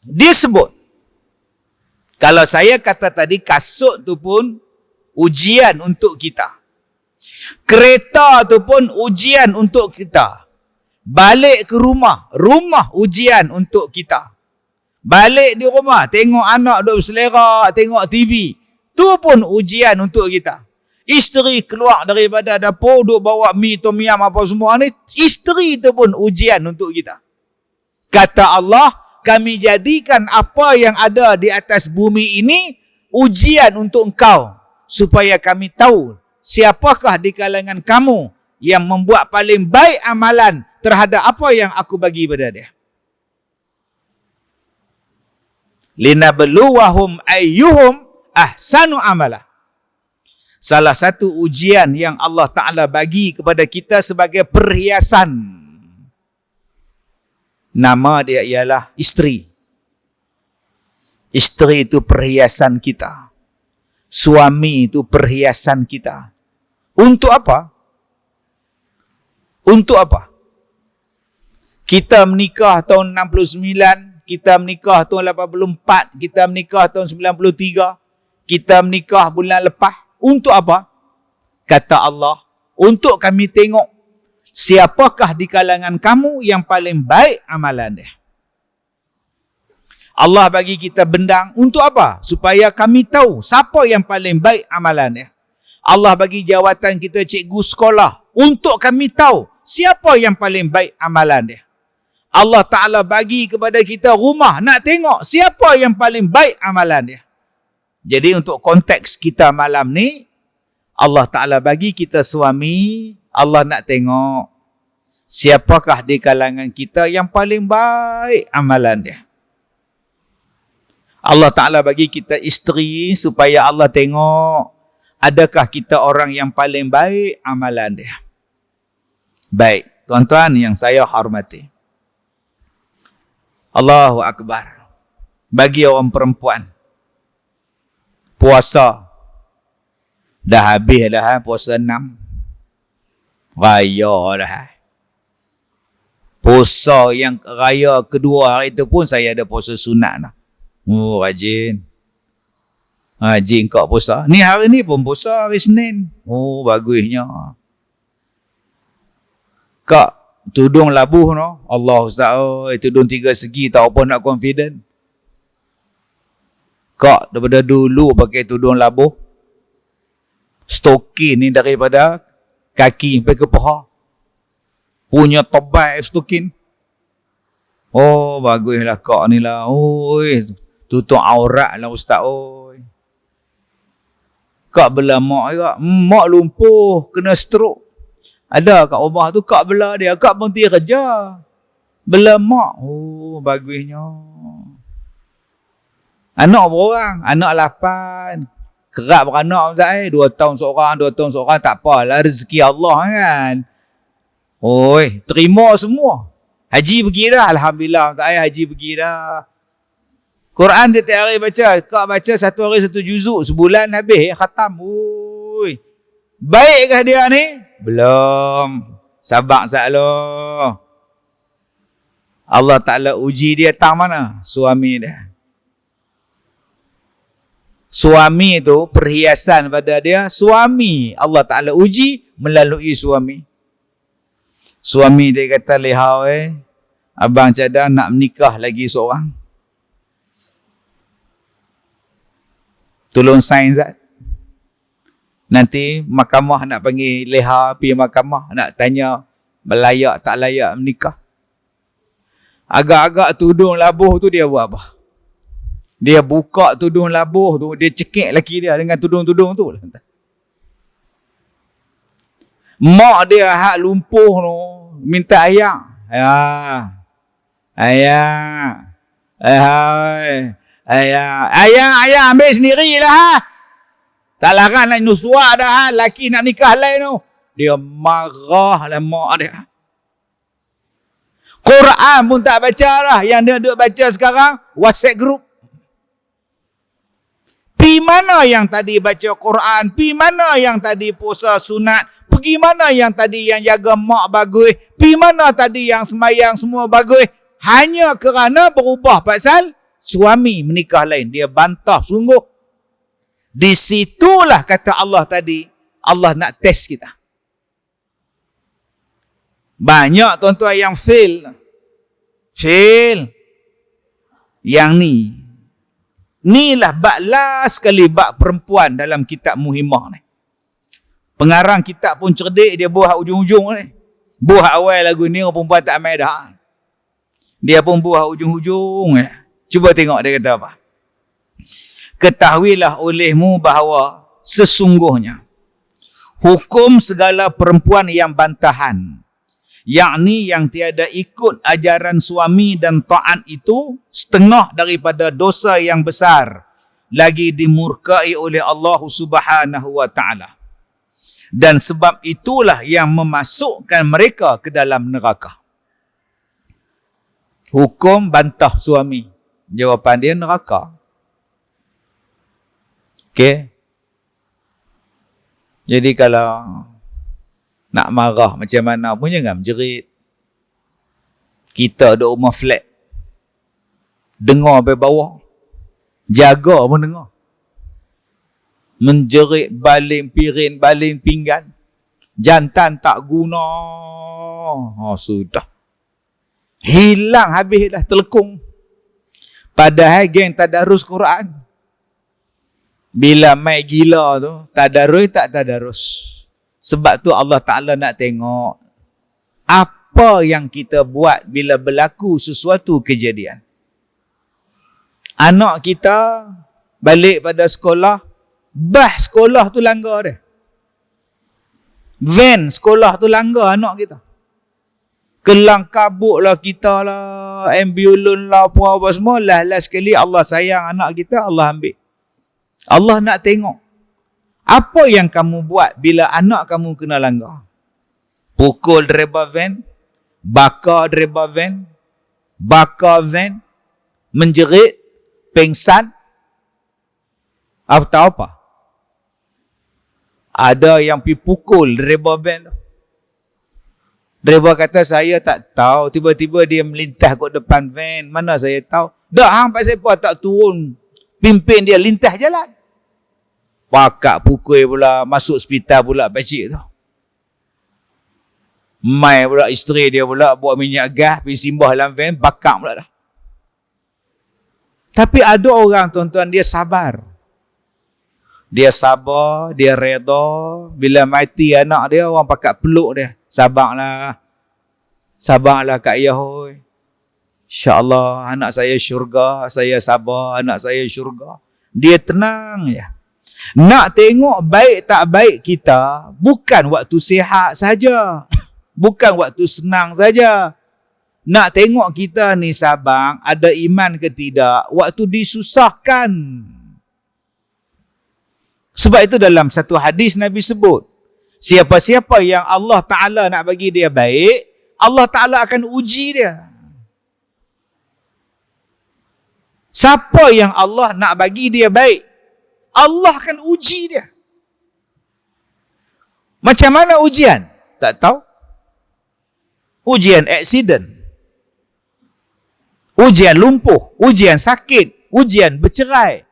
Dia sebut. Kalau saya kata tadi kasut tu pun ujian untuk kita. Kereta tu pun ujian untuk kita. Balik ke rumah. Rumah ujian untuk kita. Balik di rumah. Tengok anak duk selera. Tengok TV. Tu pun ujian untuk kita. Isteri keluar daripada dapur, duk bawa mi tom yam apa semua ni. Isteri itu pun ujian untuk kita. Kata Allah, kami jadikan apa yang ada di atas bumi ini ujian untuk engkau. Supaya kami tahu siapakah di kalangan kamu yang membuat paling baik amalan terhadap apa yang aku bagi pada dia. Linabluwahum ayyuhum ahsanu amalah. Salah satu ujian yang Allah Ta'ala bagi kepada kita sebagai perhiasan. Nama dia ialah isteri. Isteri itu perhiasan kita. Suami itu perhiasan kita. Untuk apa? Untuk apa? Kita menikah tahun 69, kita menikah tahun 84, kita menikah tahun 93, kita menikah bulan lepas. Untuk apa? Kata Allah, untuk kami tengok siapakah di kalangan kamu yang paling baik amalan dia. Allah bagi kita bendang untuk apa? Supaya kami tahu siapa yang paling baik amalan dia. Allah bagi jawatan kita cikgu sekolah untuk kami tahu siapa yang paling baik amalan dia. Allah Ta'ala bagi kepada kita rumah nak tengok siapa yang paling baik amalan dia. Jadi untuk konteks kita malam ni, Allah Ta'ala bagi kita suami, Allah nak tengok siapakah di kalangan kita yang paling baik amalan dia. Allah Ta'ala bagi kita isteri supaya Allah tengok adakah kita orang yang paling baik amalan dia. Baik, tuan-tuan yang saya hormati. Allahu Akbar. Bagi orang perempuan, puasa dah habis dah, puasa 6. Raya dah. Puasa yang raya kedua hari itu pun saya ada puasa sunat dah. Oh, rajin. Rajin kau puasa. Ni hari ni pun puasa hari Senin. Oh, bagusnya. Kak, tudung labuh no. Allah Ustaz, tudung 3 segi tak apa nak confident. Kak, daripada dulu pakai tudung labuh. Stokin ni daripada kaki sampai ke paha. Punya tobai stokin. Oh, baguslah kak ni lah. Oi, tutup aurat lah Ustaz. Oi. Kak bela mak juga. Mak lumpuh, kena stroke. Ada kat rumah tu kak bela dia. Kak pun pergi kerja. Bela mak. Oh, bagusnya. Anak berorang. Anak 8. Kerap beranak Ustaz. 2 tahun seorang, 2 tahun seorang. Tak apalah. Rezeki Allah kan. Oi, terima semua. Haji pergi dah. Alhamdulillah. Haji pergi dah. Quran tiap hari baca. Kak baca 1 hari 1 juzuk. Sebulan habis. Khatam. Oi. Baikkah dia ni? Belum. Sabar sahalah. Allah Ta'ala uji dia tang mana? Suami dia. Suami itu perhiasan pada dia. Suami Allah Ta'ala uji melalui suami. Suami dia kata, lihau abang cadang nak menikah lagi seorang. Tolong sign Zat. Nanti mahkamah nak panggil leha pergi mahkamah nak tanya layak tak layak menikah. Agak-agak tudung labuh tu dia buat apa? Dia buka tudung labuh tu, dia cekik laki dia dengan tudung-tudung tu. Mak dia hak lumpuh tu minta ayah. Ayah ambil sendirilah. Tak larang nak nusua dah. Laki nak nikah lain tu. Dia marah lah mak dia. Quran pun tak baca lah. Yang dia duk baca sekarang, WhatsApp group. Pi mana yang tadi baca Quran? Pi mana yang tadi puasa sunat? Pergi mana yang tadi yang jaga mak bagus? Pi mana tadi yang sembahyang semua bagus? Hanya kerana berubah pasal suami menikah lain. Dia bantah sungguh. Di situlah kata Allah tadi, Allah nak test kita. Banyak tuan-tuan yang fail. Fail. Yang ni. Inilah bab last sekali bab perempuan dalam kitab Muhimmah ni. Pengarang kitab pun cerdik, dia buah ujung-ujung ni. Buah awal lagu ni, perempuan tak main dah. Dia pun buah ujung-ujung. Cuba tengok dia kata apa. Ketahuilah olehmu bahawa sesungguhnya hukum segala perempuan yang bantahan, yakni yang tiada ikut ajaran suami dan taat itu setengah daripada dosa yang besar, lagi dimurkai oleh Allah Subhanahu wa taala. Dan sebab itulah yang memasukkan mereka ke dalam neraka. Hukum bantah suami. Jawapan dia neraka. Okey. Jadi kalau nak marah macam mana pun jangan menjerit. Kita duduk rumah flat. Dengar sampai bawah. Jaga pun dengar. Menjerit baling pirin, baling pinggan. Jantan tak guna. Sudah. Hilang habis dah telekung. Padahal geng tadarus Quran. Bila mai gila tu, tadarus tak tadarus. Sebab tu Allah Ta'ala nak tengok apa yang kita buat bila berlaku sesuatu kejadian. Anak kita balik pada sekolah, bas sekolah tu langgar dia. Van sekolah tu langgar anak kita. Kelang kabut lah kita lah, ambulans lah, apa semua. Last sekali Allah sayang anak kita, Allah ambil. Allah nak tengok apa yang kamu buat bila anak kamu kena langgar. Pukul driver van, bakar driver van, bakar van, menjerit, pengsan, atau apa? Ada yang pergi pukul driver van tu. Driver kata saya tak tahu, tiba-tiba dia melintas kat depan van. Mana saya tahu? Dah hang pasal apa tak turun pimpin dia lintas jalan. Pakak pukul pula, masuk hospital pula pakcik tu. Mai pula isteri dia pula bawa minyak gas pergi simbah dalam van, bakar pula dah. Tapi ada orang tuan-tuan dia sabar. Dia sabar, dia reda. Bila mati anak dia, orang pakat peluk dia. Sabarlah. Sabarlah Kak Yahoy. InsyaAllah anak saya syurga, saya sabar, anak saya syurga. Dia tenang je. Nak tengok baik tak baik kita, bukan waktu sihat saja. Bukan waktu senang saja. Nak tengok kita ni sabang, ada iman ke tidak, waktu disusahkan. Sebab itu dalam satu hadis Nabi sebut, siapa-siapa yang Allah Ta'ala nak bagi dia baik, Allah Ta'ala akan uji dia. Siapa yang Allah nak bagi dia baik, Allah akan uji dia. Macam mana ujian? Tak tahu. Ujian accident. Ujian lumpuh, ujian sakit, ujian bercerai,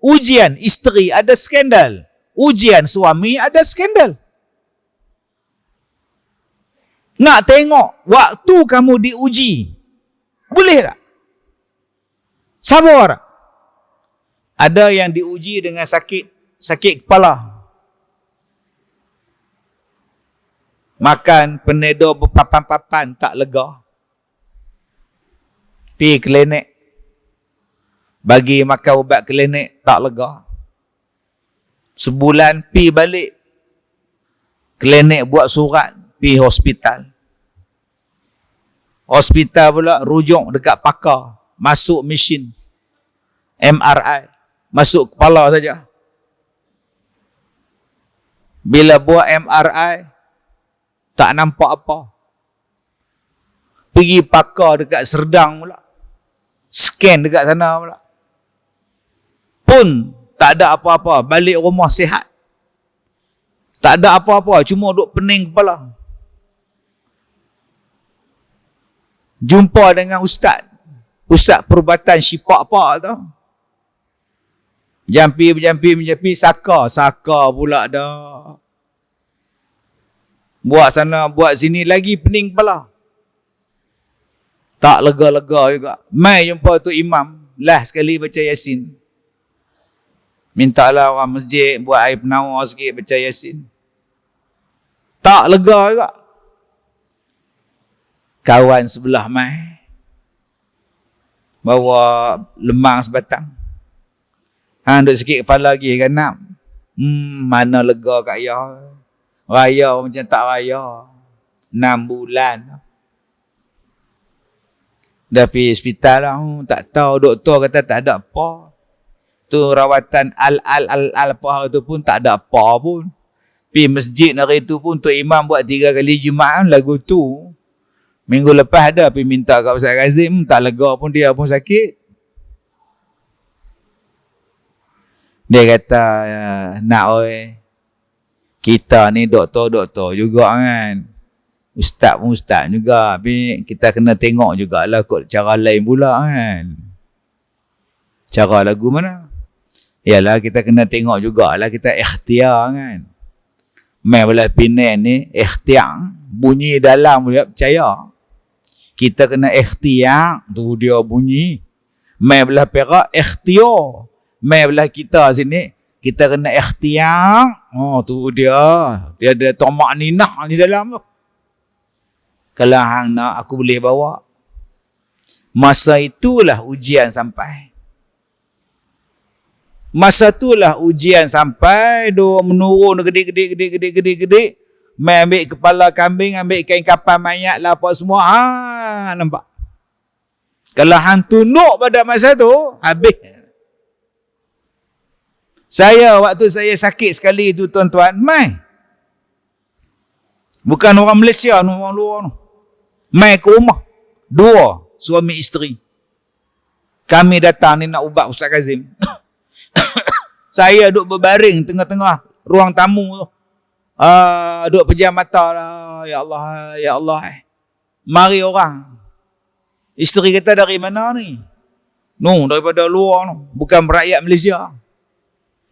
ujian isteri ada skandal, ujian suami ada skandal. Nak tengok waktu kamu diuji, boleh tak? Sabar tak? Ada yang diuji dengan sakit kepala. Makan Panadol berpapan-papan tak lega. Pergi klinik. Bagi makan ubat klinik tak lega. Sebulan pergi balik. Klinik buat surat, pergi hospital. Hospital pula rujuk dekat pakar. Masuk mesin. MRI. Masuk kepala saja. Bila buat MRI, tak nampak apa. Pergi pakar dekat Serdang pula. Scan dekat sana pula. Pun tak ada apa-apa. Balik rumah sihat. Tak ada apa-apa. Cuma duk pening kepala. Jumpa dengan ustaz. Ustaz perubatan syifa apa tu. Jampi, saka pula dah. Buat sana, buat sini lagi pening kepala. Tak lega-lega juga. Mai jumpa tu imam. Last sekali baca Yasin. Mintalah orang masjid buat air penawar sikit baca Yasin. Tak lega juga. Kawan sebelah mai. Bawa lemang sebatang. Duk sikit kepala lagi kan nak. Mana lega kat ayah. Raya macam tak raya. 6 bulan. Dah pergi hospital lah. Tak tahu doktor kata tak ada apa. Tu rawatan al apa hari tu pun tak ada apa pun. Pergi masjid hari tu pun Tok Imam buat 3 kali Jumaat lagu tu. Minggu lepas ada pergi minta kat Ustaz Kazim. Tak lega pun dia pun sakit. Dia kata, nak oi. Kita ni doktor-doktor juga kan. Ustaz pun ustaz juga. Tapi kita kena tengok jugalah kot cara lain pula kan. Cara lagu mana? Yalah kita kena tengok jugalah kita ikhtiar kan. Main belah Penang ni ikhtiar. Bunyi dalam dia percaya. Kita kena ikhtiar. Tu dia bunyi. Main belah Perak ikhtiar. Main belah kita sini. Kita kena ikhtiar. Oh tu dia. Dia ada tomak ninah di dalam tu. Kalau hang nak aku boleh bawa. Masa itulah ujian sampai. Masa itulah ujian sampai. Dia menurun gede. Main ambil kepala kambing, ambil kain kapan mayat lah apa semua. Nampak. Kalau hang tunduk pada masa tu, habis. Saya waktu saya sakit sekali tu tuan-tuan, mai. Bukan orang Malaysia, orang luar tu. Mai ke rumah. 2 suami isteri. Kami datang ni nak ubat Ustaz Kazim. Saya duduk berbaring tengah-tengah ruang tamu tu. Duduk pejam mata lah. Ya Allah, ya Allah. Mari orang. Isteri kata dari mana ni? No, daripada luar tu. Bukan rakyat Malaysia.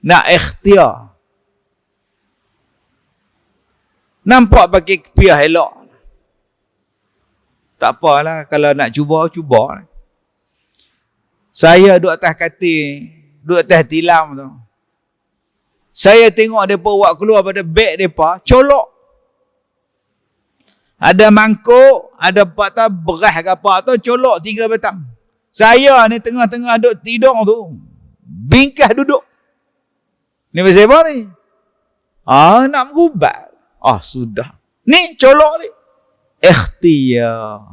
Nak ikhtiar. Nampak pakai kepiah elok. Tak apalah. Kalau nak cuba. Saya duduk atas katil. Duduk atas tilam tu. Saya tengok mereka buat keluar pada beg mereka. Colok. Ada mangkuk. Ada patah beras ke apa tu. Colok 3 batang. Saya ni tengah-tengah duduk tidur tu. Bingkah duduk. Ni pasal apa ni? Nak berubat. Sudah. Ni colok ni. Ikhtiar.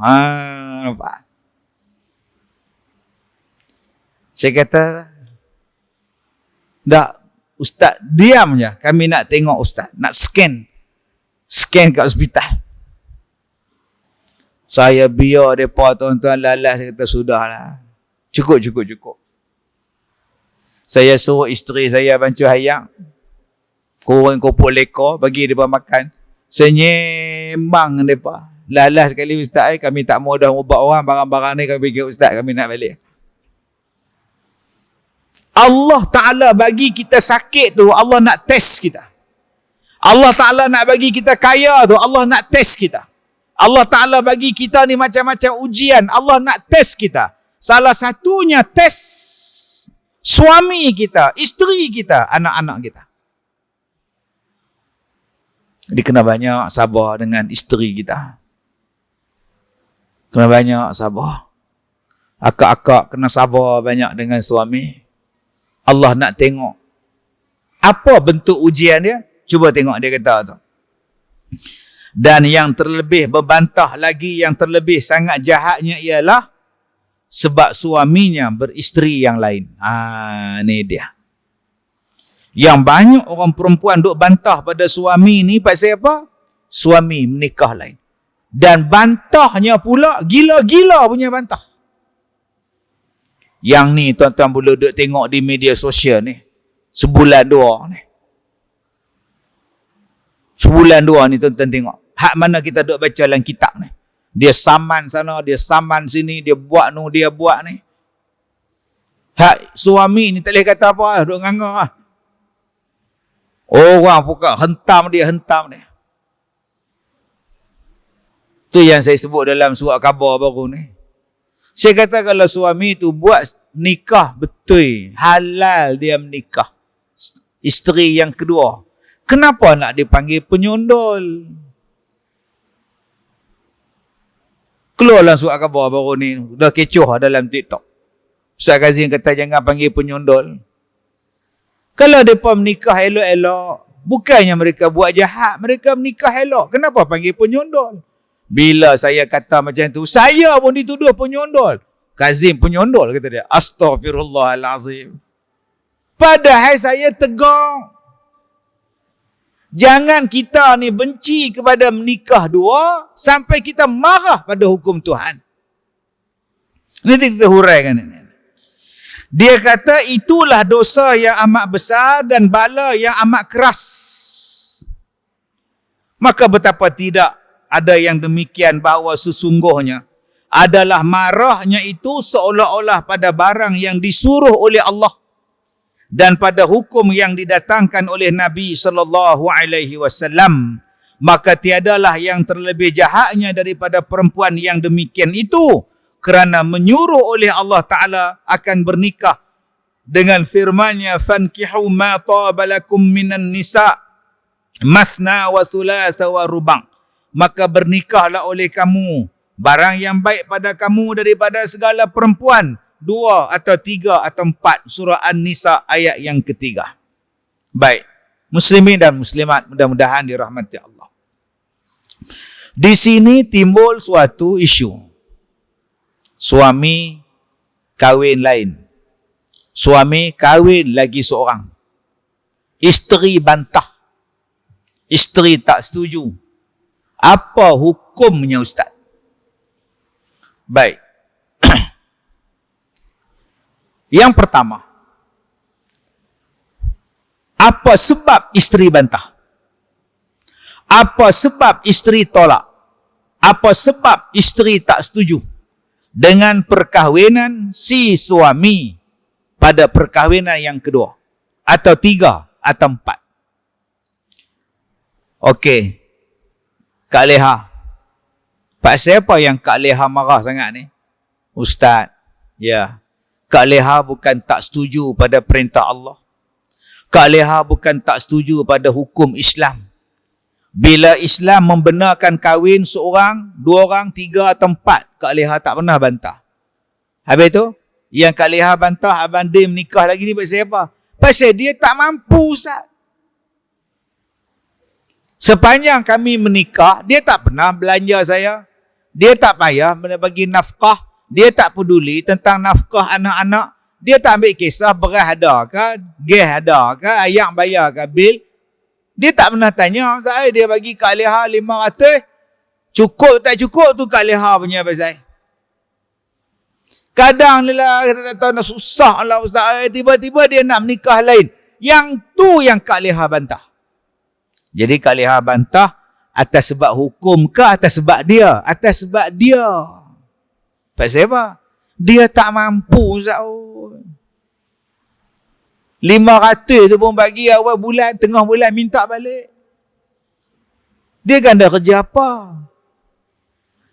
Nampak? Saya kata, dah ustaz diam je. Kami nak tengok ustaz. Nak scan. Scan kat hospital. Saya biar mereka tuan-tuan lalas. Saya kata, sudahlah. Cukup. Saya suruh isteri saya bancu hayang. Kurang kopok lekor. Bagi mereka makan. Senyembang mereka. Lalas sekali ustaz, kami tak mau dah ubah orang, barang-barang ni kami pergi ustaz, kami nak balik. Allah Ta'ala bagi kita sakit tu, Allah nak test kita. Allah Ta'ala nak bagi kita kaya tu, Allah nak test kita. Allah Ta'ala bagi kita ni macam-macam ujian, Allah nak test kita. Salah satunya test suami kita, isteri kita, anak-anak kita. Jadi kena banyak sabar dengan isteri kita. Kena banyak sabar. Akak-akak kena sabar banyak dengan suami. Allah nak tengok apa bentuk ujian dia. Cuba tengok dia kata tu. Dan yang terlebih berbantah lagi, yang terlebih sangat jahatnya ialah sebab suaminya beristeri yang lain. Ni dia. Yang banyak orang perempuan duk bantah pada suami ni pasal apa? Suami menikah lain. Dan bantahnya pula gila-gila punya bantah. Yang ni tuan-tuan boleh duk tengok di media sosial ni. Sebulan dua ni. Sebulan dua ni tuan-tuan tengok. Hak mana kita duk baca dalam kitab ni. Dia saman sana, dia saman sini, dia buat nu, dia buat ni. Hak suami ni tak boleh kata apa, duk nganga lah. Orang pukul hentam dia. Tu yang saya sebut dalam surat khabar baru ni. Saya kata kalau suami tu buat nikah betul, halal dia menikah. Isteri yang kedua. Kenapa nak dipanggil penyondol? Keluar dalam surat khabar baru ni. Dah kecoh dalam TikTok. Ustaz Kazim kata jangan panggil penyondol. Kalau mereka menikah elok-elok, bukannya mereka buat jahat, mereka menikah elok. Kenapa panggil penyondol? Bila saya kata macam tu, saya pun dituduh penyondol. Kazim penyondol, kata dia. Astaghfirullahalazim. Padahal saya tegang. Jangan kita ni benci kepada menikah dua, sampai kita marah pada hukum Tuhan. Ini kita huraikan ini. Dia kata itulah dosa yang amat besar dan bala yang amat keras. Maka betapa tidak ada yang demikian bahawa sesungguhnya adalah marahnya itu seolah-olah pada barang yang disuruh oleh Allah dan pada hukum yang didatangkan oleh Nabi SAW. Maka tiadalah yang terlebih jahatnya daripada perempuan yang demikian itu, kerana menyuruh oleh Allah Ta'ala akan bernikah dengan firman-Nya fankihu ma taba lakum minan nisa masna wa thulatha wa rubang. Maka bernikahlah oleh kamu barang yang baik pada kamu daripada segala perempuan, 2 atau 3 atau 4. Surah An-Nisa ayat yang ketiga. Baik, muslimin dan muslimat mudah-mudahan dirahmati Allah. Di sini timbul suatu isu. Suami kahwin lain. Suami kahwin lagi seorang. Isteri bantah. Isteri tak setuju. Apa hukumnya Ustaz? Baik. Yang pertama, apa sebab isteri bantah? Apa sebab isteri tolak? Apa sebab isteri tak setuju dengan perkahwinan si suami pada perkahwinan yang kedua? Atau 3 atau 4? Okey. Kak Leha. Pak siapa yang Kak Leha marah sangat ni? Ustaz. Ya. Kak Leha bukan tak setuju pada perintah Allah. Kak Leha bukan tak setuju pada hukum Islam. Bila Islam membenarkan kahwin seorang, 2 orang, 3 atau 4, Kak Leha tak pernah bantah. Habis tu, yang Kak Leha bantah, Abang Dim menikah lagi ni pasal apa? Pasal dia tak mampu, Ustaz. Sepanjang kami menikah, dia tak pernah belanja saya. Dia tak payah bagi nafkah. Dia tak peduli tentang nafkah anak-anak. Dia tak ambil kisah beras ada ke, gas ada ke, ayak bayar ke, bil. Dia tak pernah tanya. Dia bagi Kak Leha 500. Cukup tak cukup tu Kak Leha punya pasal. Kadang lah, kita tak tahu nak susah lah Ustaz. Tiba-tiba dia nak menikah lain. Yang tu yang Kak Leha bantah. Jadi Kak Leha bantah Atas sebab hukum ke atas sebab dia? Atas sebab dia. Pasal apa? Dia tak mampu, Ustaz. 500 tu pun bagi awal bulan, tengah bulan minta balik. Dia kan dah kerja apa?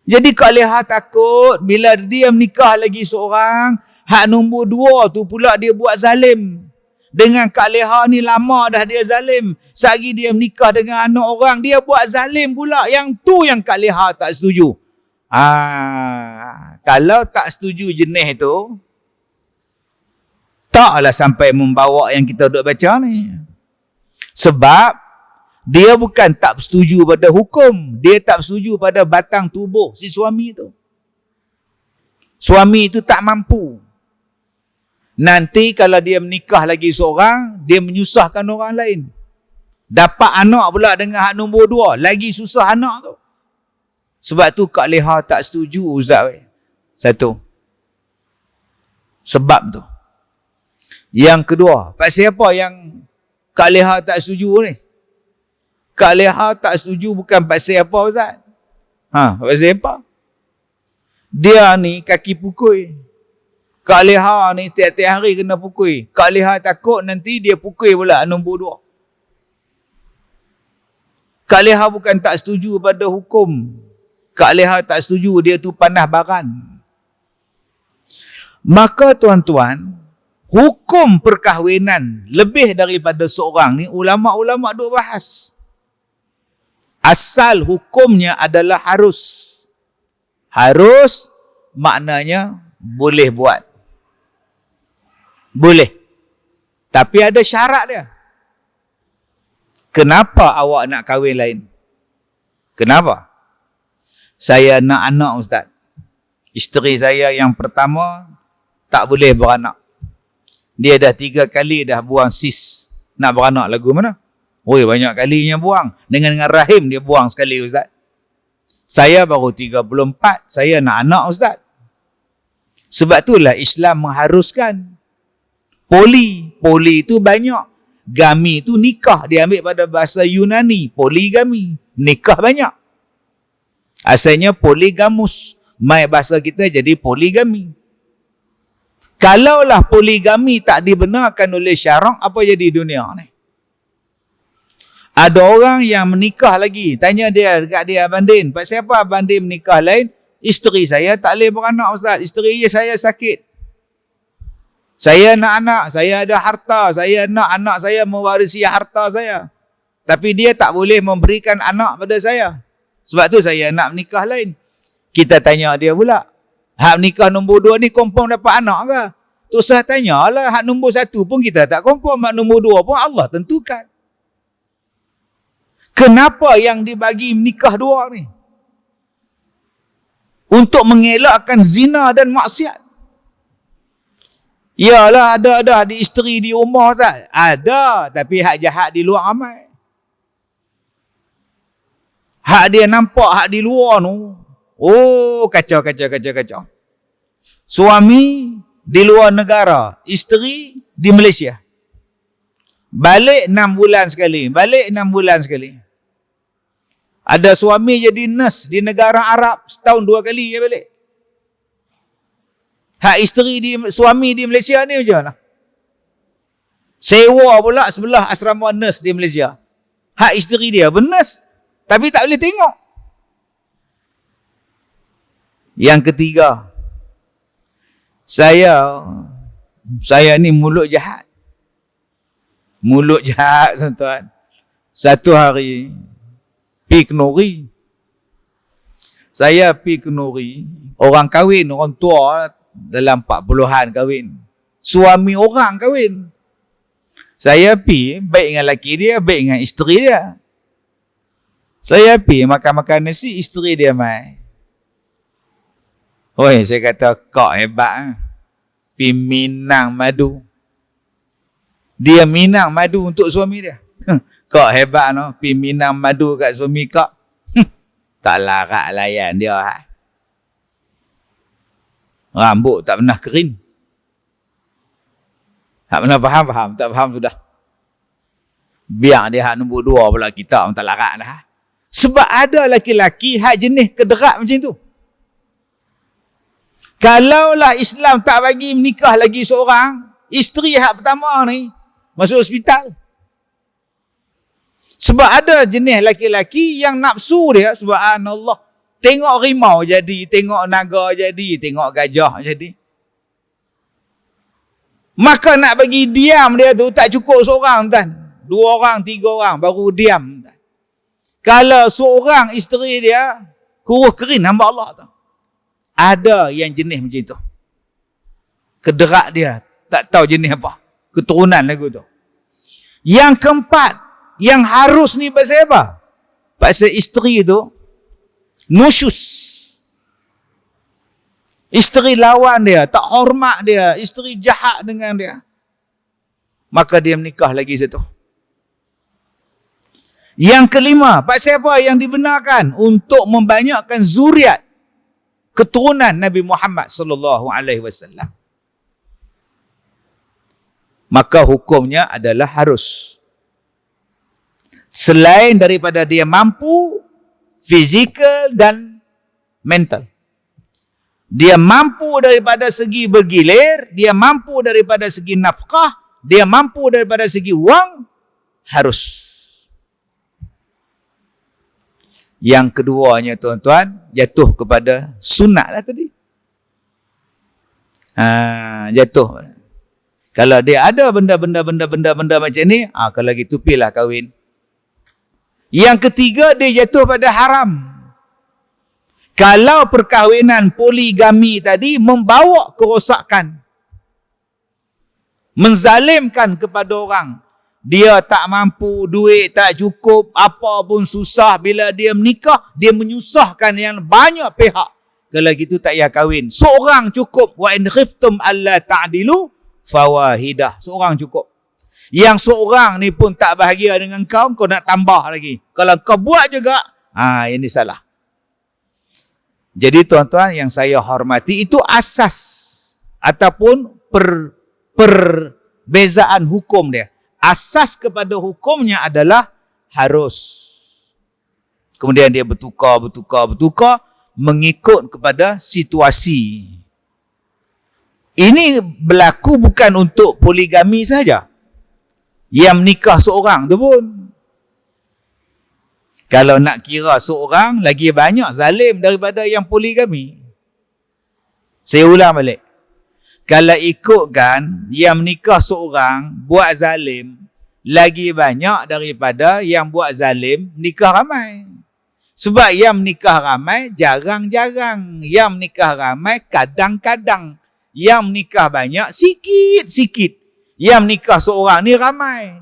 Jadi Kak Leha takut bila dia menikah lagi seorang, hak nombor 2 tu pula dia buat zalim. Dengan Kak Leha ni lama dah dia zalim. Sehari dia menikah dengan anak orang, dia buat zalim pula. Yang tu yang Kak Leha tak setuju. Kalau tak setuju jenis tu, taklah sampai membawa yang kita duk baca ni. Sebab dia bukan tak setuju pada hukum, dia tak setuju pada batang tubuh si suami tu. Suami itu tak mampu. Nanti kalau dia menikah lagi seorang, dia menyusahkan orang lain. Dapat anak pula dengan hak nombor 2, lagi susah anak tu. Sebab tu Kak Leha tak setuju, Ustaz. Satu. Sebab tu. Yang kedua, pasal apa yang Kak Leha tak setuju ni? Kak Leha tak setuju bukan pasal apa, Ustaz? Pasal apa? Dia ni kaki pukul. Kak Leha ni tiap-tiap hari kena pukul. Kak Leha takut nanti dia pukul pula nombor 2. Kak Leha bukan tak setuju pada hukum. Kak Leha tak setuju dia tu panah baran. Maka tuan-tuan, hukum perkahwinan lebih daripada seorang ni ulama-ulama duk bahas. Asal hukumnya adalah harus. Harus maknanya boleh buat. Boleh. Tapi ada syarat dia. Kenapa awak nak kahwin lain? Kenapa? Saya nak anak, Ustaz. Isteri saya yang pertama tak boleh beranak. Dia dah 3 kali dah buang sis. Nak beranak lagu mana? Banyak kalinya buang. Dengan rahim dia buang sekali, Ustaz. Saya baru 34. Saya nak anak, Ustaz. Sebab itulah Islam mengharuskan poli. Poli itu banyak. Gami itu nikah. Dia ambil pada bahasa Yunani. Poligami. Nikah banyak. Asalnya poligamus. Mai bahasa kita jadi poligami. Kalaulah poligami tak dibenarkan oleh syarak, apa jadi dunia ni? Ada orang yang menikah lagi. Tanya dia dekat dia, Abang Din, pasal apa Abang Din menikah lain? Isteri saya tak boleh beranak, Ustaz. Isteri saya sakit. Saya nak anak. Saya ada harta. Saya nak anak saya mewarisi harta saya. Tapi dia tak boleh memberikan anak pada saya. Sebab tu saya nak menikah lain. Kita tanya dia pula. Hak menikah nombor 2 ni confirm dapat anak ke? Tu saya tanyalah. Hak nombor 1 pun kita tak confirm. Hak nombor 2 pun Allah tentukan. Kenapa yang dibagi menikah 2 ni? Untuk mengelakkan zina dan maksiat. Yalah, ada di isteri di rumah, tak? Ada, tapi hak jahat di luar ramai. Hak dia nampak hak di luar tu. Kacau. Suami di luar negara, isteri di Malaysia. Balik 6 bulan sekali. Ada suami jadi nurse di negara Arab, setahun 2 kali dia balik. Hak suami di Malaysia ni macam mana? Sewa pula sebelah asrama nurse di Malaysia. Hak isteri dia bernurse, tapi tak boleh tengok. Yang ketiga, saya ni mulut jahat. Mulut jahat, tuan-tuan. Satu hari pergi ke Nuri. Saya pergi ke Nuri, orang kahwin, orang tua dalam 40-an kahwin. Suami orang kahwin. Saya pergi, baik dengan laki dia, baik dengan isteri dia. Saya pergi makan-makan nasi, isteri dia mai. Saya kata, kau hebat. Pergi minang madu. Dia minang madu untuk suami dia. Kau hebat, no? Pergi minang madu kat suami kau. Tak larat layan dia. Rambut tak pernah kering. Tak pernah faham. Tak faham sudah. Biar dia hak nombor 2 pula kita tak larat dah. Sebab ada laki-laki hak jenis kederat macam tu. Kalaulah Islam tak bagi menikah lagi seorang, isteri hak pertama ni masuk hospital. Sebab ada jenis laki-laki yang nafsu dia, subhanallah, tengok rimau jadi, tengok naga jadi, tengok gajah jadi. Maka nak bagi diam dia tu tak cukup seorang, tuan. 2 orang, 3 orang baru diam. Kalau seorang isteri dia kurus kering hamba Allah tu. Ada yang jenis macam tu. Kederat dia, tak tahu jenis apa. Keturunan lagu tu. Yang keempat, yang harus ni pasal apa? Pasal isteri tu nusyus. Isteri lawan dia, tak hormat dia, isteri jahat dengan dia. Maka dia menikah lagi satu. Yang kelima, pasal apa yang dibenarkan? Untuk membanyakkan zuriat keturunan Nabi Muhammad sallallahu alaihi wasallam. Maka hukumnya adalah harus. Selain daripada dia mampu fizikal dan mental. Dia mampu daripada segi bergilir, dia mampu daripada segi nafkah, dia mampu daripada segi wang, harus. Yang keduanya tuan-tuan, jatuh kepada sunat lah tadi. Jatuh. Kalau dia ada benda-benda macam ni, kalau gitu pilih kahwin. Yang ketiga, dia jatuh pada haram. Kalau perkahwinan poligami tadi membawa kerosakan, menzalimkan kepada orang, dia tak mampu, duit tak cukup, apa pun susah, bila dia menikah, dia menyusahkan yang banyak pihak. Kalau gitu tak payah kahwin. Seorang cukup. Wa in khiftum alla ta'dilu fawahidah. Seorang cukup. Yang seorang ni pun tak bahagia dengan kau nak tambah lagi. Kalau kau buat juga, ini salah. Jadi tuan-tuan yang saya hormati, itu asas ataupun perbezaan hukum dia. Asas kepada hukumnya adalah harus. Kemudian dia bertukar mengikut kepada situasi. Ini berlaku bukan untuk poligami saja. Yang menikah seorang tu pun. Kalau nak kira seorang, lagi banyak zalim daripada yang poligami. Saya ulang balik. Kalau ikutkan yang menikah seorang buat zalim, lagi banyak daripada yang buat zalim nikah ramai. Sebab yang menikah ramai jarang-jarang, yang menikah ramai kadang-kadang, yang menikah banyak sikit-sikit, yang menikah seorang ni ramai.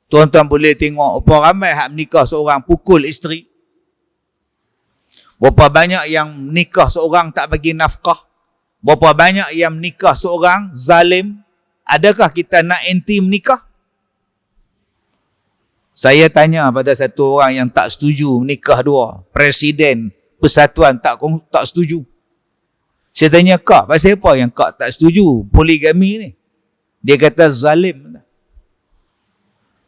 Tuan-tuan boleh tengok berapa ramai hak menikah seorang pukul isteri. Berapa banyak yang menikah seorang tak bagi nafkah. Berapa banyak yang menikah seorang zalim. Adakah kita nak anti menikah? Saya tanya pada satu orang yang tak setuju menikah dua. Presiden persatuan tak setuju. Saya tanya, kak, pasal apa yang kak tak setuju poligami ni? Dia kata zalim.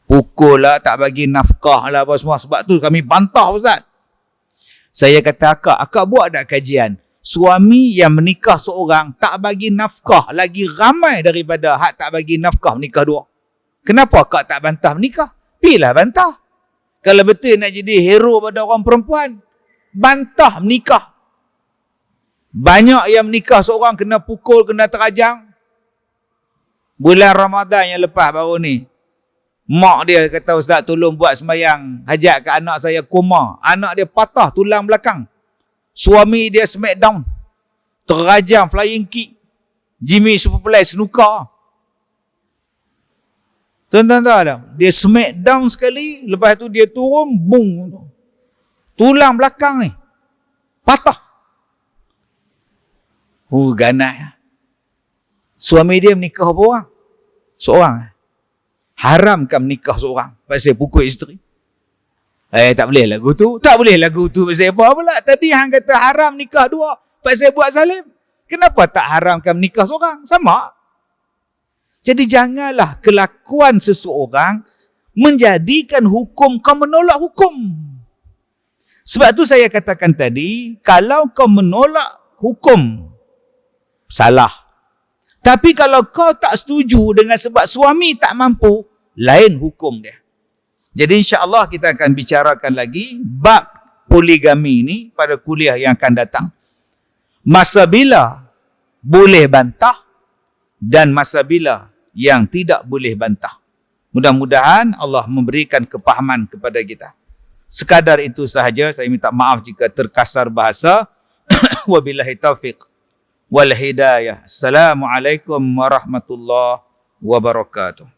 Pukul lah, tak bagi nafkah lah apa semua. Sebab tu kami bantah, Ustaz. Saya kata, akak buat tak kajian? Suami yang menikah seorang tak bagi nafkah lagi ramai daripada hak tak bagi nafkah menikah dua. Kenapa kak tak bantah menikah? Pilah bantah. Kalau betul nak jadi hero pada orang perempuan, bantah menikah. Banyak yang menikah seorang kena pukul, kena terajang. Bulan Ramadan yang lepas baru ni, mak dia kata, Ustaz tolong buat sembahyang hajat ke anak saya koma. Anak dia patah tulang belakang. Suami dia smackdown. Terajam flying kick. Jimmy Superplay snooker. Tuan-tuan tahu tak? Dia smackdown sekali. Lepas tu dia turun. Boom. Tulang belakang ni patah. Ganas. Suami dia menikah berapa orang? Seorang. Haramkan menikah seorang pasal pukul isteri. Tak boleh lagu tu. Tak boleh lagu tu pasal apa pula? Tadi hang kata haram nikah dua pasal buat zalim. Kenapa tak haramkan menikah seorang? Sama. Jadi janganlah kelakuan seseorang menjadikan hukum kau menolak hukum. Sebab tu saya katakan tadi, kalau kau menolak hukum, salah. Tapi kalau kau tak setuju dengan sebab suami tak mampu, lain hukum dia. Jadi insya-Allah kita akan bicarakan lagi bab poligami ini pada kuliah yang akan datang. Masa bila boleh bantah dan masa bila yang tidak boleh bantah. Mudah-mudahan Allah memberikan kepahaman kepada kita. Sekadar itu sahaja, saya minta maaf jika terkasar bahasa. Wabillahi taufiq wal hidayah. Assalamualaikum warahmatullahi wabarakatuh.